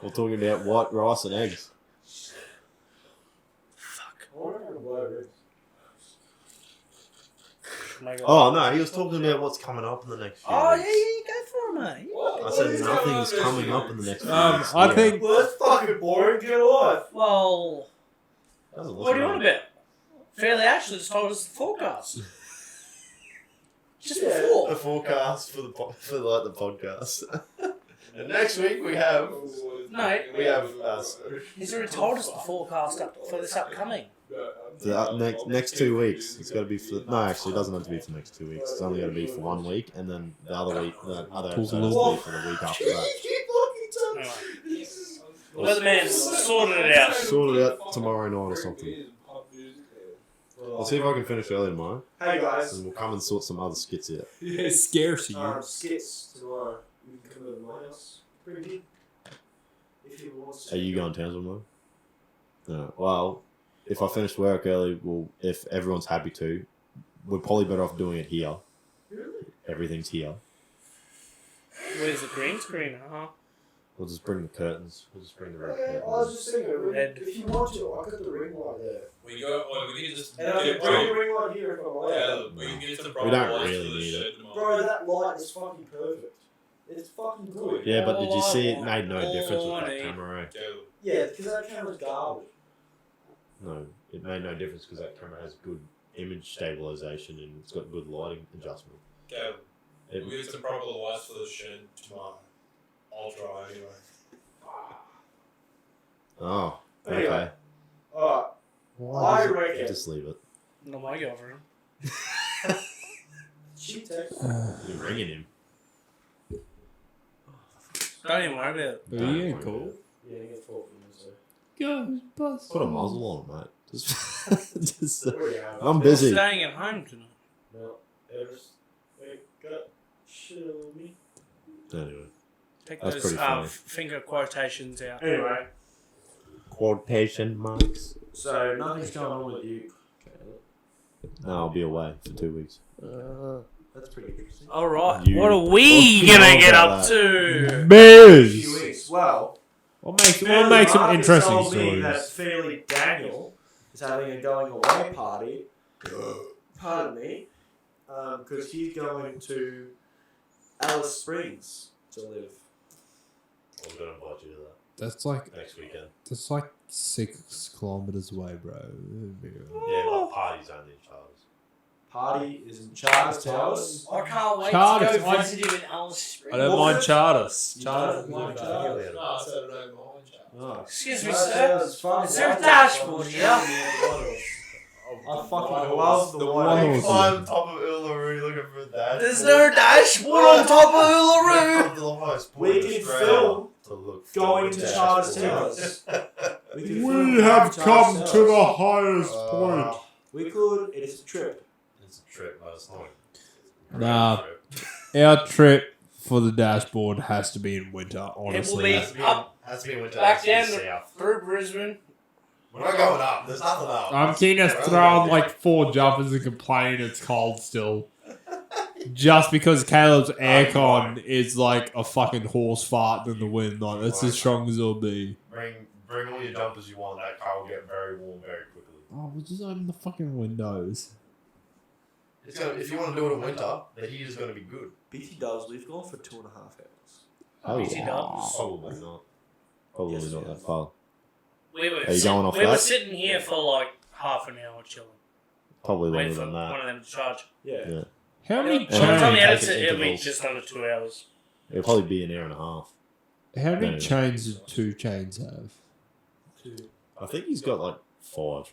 We're talking about white rice and eggs. Fuck. Oh, no. He was talking about what's coming up in the next few Oh, yeah, weeks. go for it, mate. I said nothing's coming up in the next few weeks. I Yeah. think Well, that's fucking boring. Get a life. Well, Doesn't look what do you right. want about? Fairly Ashley just told us the forecast. Just Yeah. The before. forecast for the podcast. And next week we have No, he's already told us the forecast for this upcoming. the next 2 weeks. It's got to be for no. Actually, it doesn't have to be for the next 2 weeks. It's only got to be for 1 week, and then the other episode has to be for the week after that. Anyway. Weatherman sorted it out. Sort it out tomorrow night or something. I'll see if I can finish early tomorrow, Hey guys. and we'll come and sort some other skits out. it's scarce you. Skits tomorrow. You can come over to my house. Pretty big. If you want to. Are you going to Townsville tomorrow? No. Well, if I finish work early, if everyone's happy to, we're probably better off doing it here. Really? Everything's here. Where's the green screen, huh? We'll just bring the curtains. We'll just bring the red Yeah, I was curtains. just thinking, Red. if you want to, I got the ring light there. We go. Well, we can just And I can bring the ring light here if I want. Yeah, we can get some We don't lights really for the need shed it. tomorrow. Bro, that light is fucking perfect. It's fucking good. Yeah, but did you see it made no difference with that Morning. camera? Go. Yeah, because that camera's garbage. No, it made no difference because that camera has good image stabilization and it's got good lighting adjustment. Go. It, We get some proper lights for the shed tomorrow. I'll try anyway. oh, Anyway. okay. Alright. Why I does it- reckon- Just leave it. Not my girlfriend. She texts. You're ringing him. Don't even worry about it. Yeah, cool. Yeah, you get 4 minutes. Ghostbusters. Put a muzzle on it, mate. Just Already have. I'm busy. Staying at home tonight. No. Everest. Wait, got shit on me. Anyway, Take That's those pretty funny. finger quotations out. Anyway, quotation marks. so nothing's going on with you. No, I'll be away for 2 weeks. That's pretty interesting. All right. You- What are we Oh, gonna you get know up about to? A few Bears. weeks. Well, What makes Fairly some Marcus interesting told me that stories? Fairly Daniel is having a going away party. Pardon me. Because he's going to Alice Springs to live. I'm gonna invite you to That's like that next weekend. 6 kilometers away, bro. Yeah, but parties only in Charles. party is in Charles Towers. I can't wait Charters, to go I- visit him in Alice Springs. I don't mind charters. You Charters. don't like Charters? Charters? No, I said I don't mind Charters. Oh. Excuse me, Charles sir. Towers is fun. Is there a dashboard here? I fucking love the White white. Horse. Climb top of Uluru looking for that. There's no dashboard on top of Uluru. The lowest We point in can Australia film to look for going the to Charles dashboard. Towers. We can We film have Charles come Towers. to the highest point. We could. It's a trip. It's a trip, but it's not. a Nah. trip. Our trip for the dashboard has to be in winter, It will honestly. be Has to be, up, has to be winter. back has to be down south. through Brisbane. We're not going up. There's nothing up. I'm keen to throw on like 4 jumpers and complain it's cold still. Just because Caleb's aircon is like a fucking horse fart in the wind. Like, that's as strong as it'll be. Bring all your jumpers you want. That car will get very warm very quickly. Oh, we'll just open the fucking windows. It's gonna, if you want to do it in winter, the heat is going to be good. BT Dubs, we've gone for 2.5 hours. Oh, Easy dubs. Probably not. probably Yes, not yeah. that far. We were, Are you going off we were that? sitting here for like half an hour chilling. Probably Waiting longer for than one that. of them to charge. Yeah. Yeah. How many By the time you Yeah. edit Taking it, it'll be intervals. just under 2 hours. It'll probably be an hour and a half. How many No. chains do 2 chains have? I think he's got like 5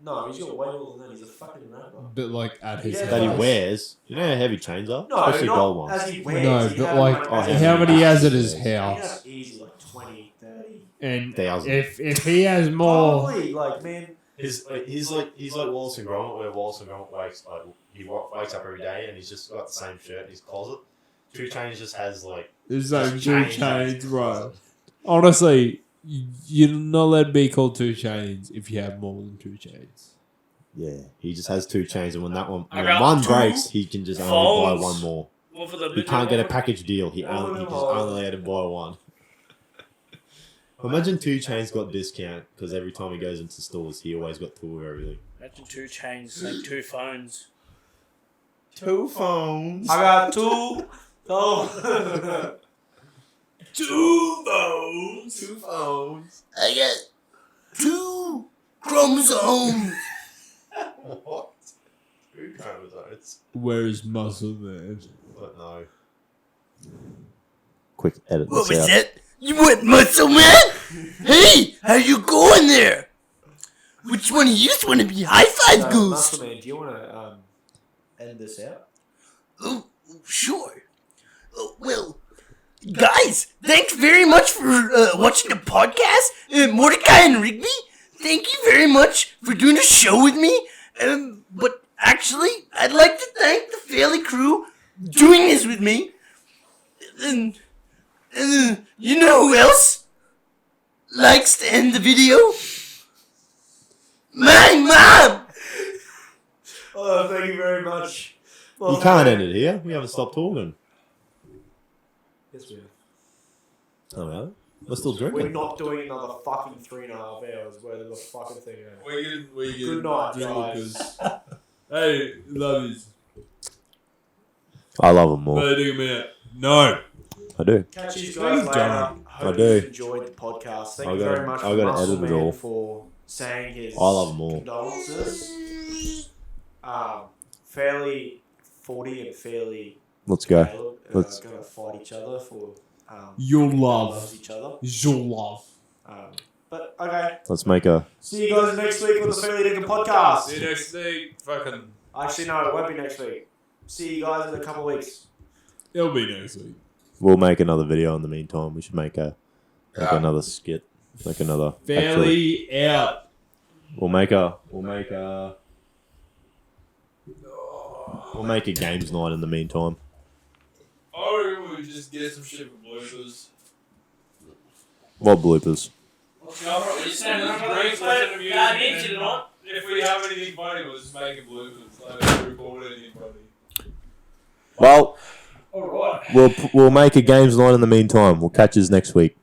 No, he's got way more than that. He's a fucking rapper. But like at his Yeah. that he house. wears. You know how heavy chains are, No, especially not gold ones. as he wears. No, He but had like as how he many he has at wears. his He house? has easy like 20, 30. And 1,000. if he has more, Probably, like, man. He's like Wallace and Gromit, where Wallace and Gromit wakes up every day and he's just got the same shirt in his closet. 2 Chainz just has like there's like just 2 in his chains, right? closet. Honestly, you're not allowed to be called 2 chains if you have more than 2 chains. Yeah, he just has 2 chains, and when that one I when got one 2 breaks, he can just only buy phones. one more. One for the He can't get a package deal. He just only allowed to buy one. Imagine 2 Chainz got discount because every time he goes into stores, he always got 2 of everything. Imagine 2 chains and 2 phones. 2 phones. I got 2. Oh. 2 phones. 2 phones. I got 2 chromosomes. What? 2 chromosomes. Where is Muscle Man? But no. Quick, edit What this was out. that? You went muscle man? Hey, how you going there? Which one of you want to be high five ghost? Muscle Man, do you want to end this out? Oh, sure. Oh, well, guys, thanks very much for watching the podcast. Mordecai and Rigby, thank you very much for doing a show with me. But actually, I'd like to thank the Fairly crew doing this with me. And you know who else likes to end the video? My mom! Oh, thank you very much. You can't end it here. We haven't stopped talking. Yes, we are. Oh, well. We're still We're drinking. not doing another fucking 3.5 hours worth of the fucking thing. We Good night, guys. Hey, love you. I love them more. Dig him out. No. I do. Catch you guys later. John. Hope I do. you've enjoyed the podcast. Thank I you gotta- very much I for gotta Muscle edit it Man all. for saying his I love 'em all. condolences. Fairly 40 and Fairly Let's go. Caleb Let's- going to fight each other for Your who love. loves each other. Your love. But okay, Let's make a. see you guys next week with the Fairly Dinkum podcast. See you next week. Fucking. Actually, no, it won't be next week. See you guys in a couple of weeks. It'll be next week. We'll make another video in the meantime. We should make another skit, like another. Actually, Fairly out. we'll make a games night in the meantime. Or we just get some shit for bloopers. What bloopers? If we have anything funny, we'll just make it bloopers. Like, record anything funny. Well, Alright. we'll make a games night in the meantime. We'll catch you next week.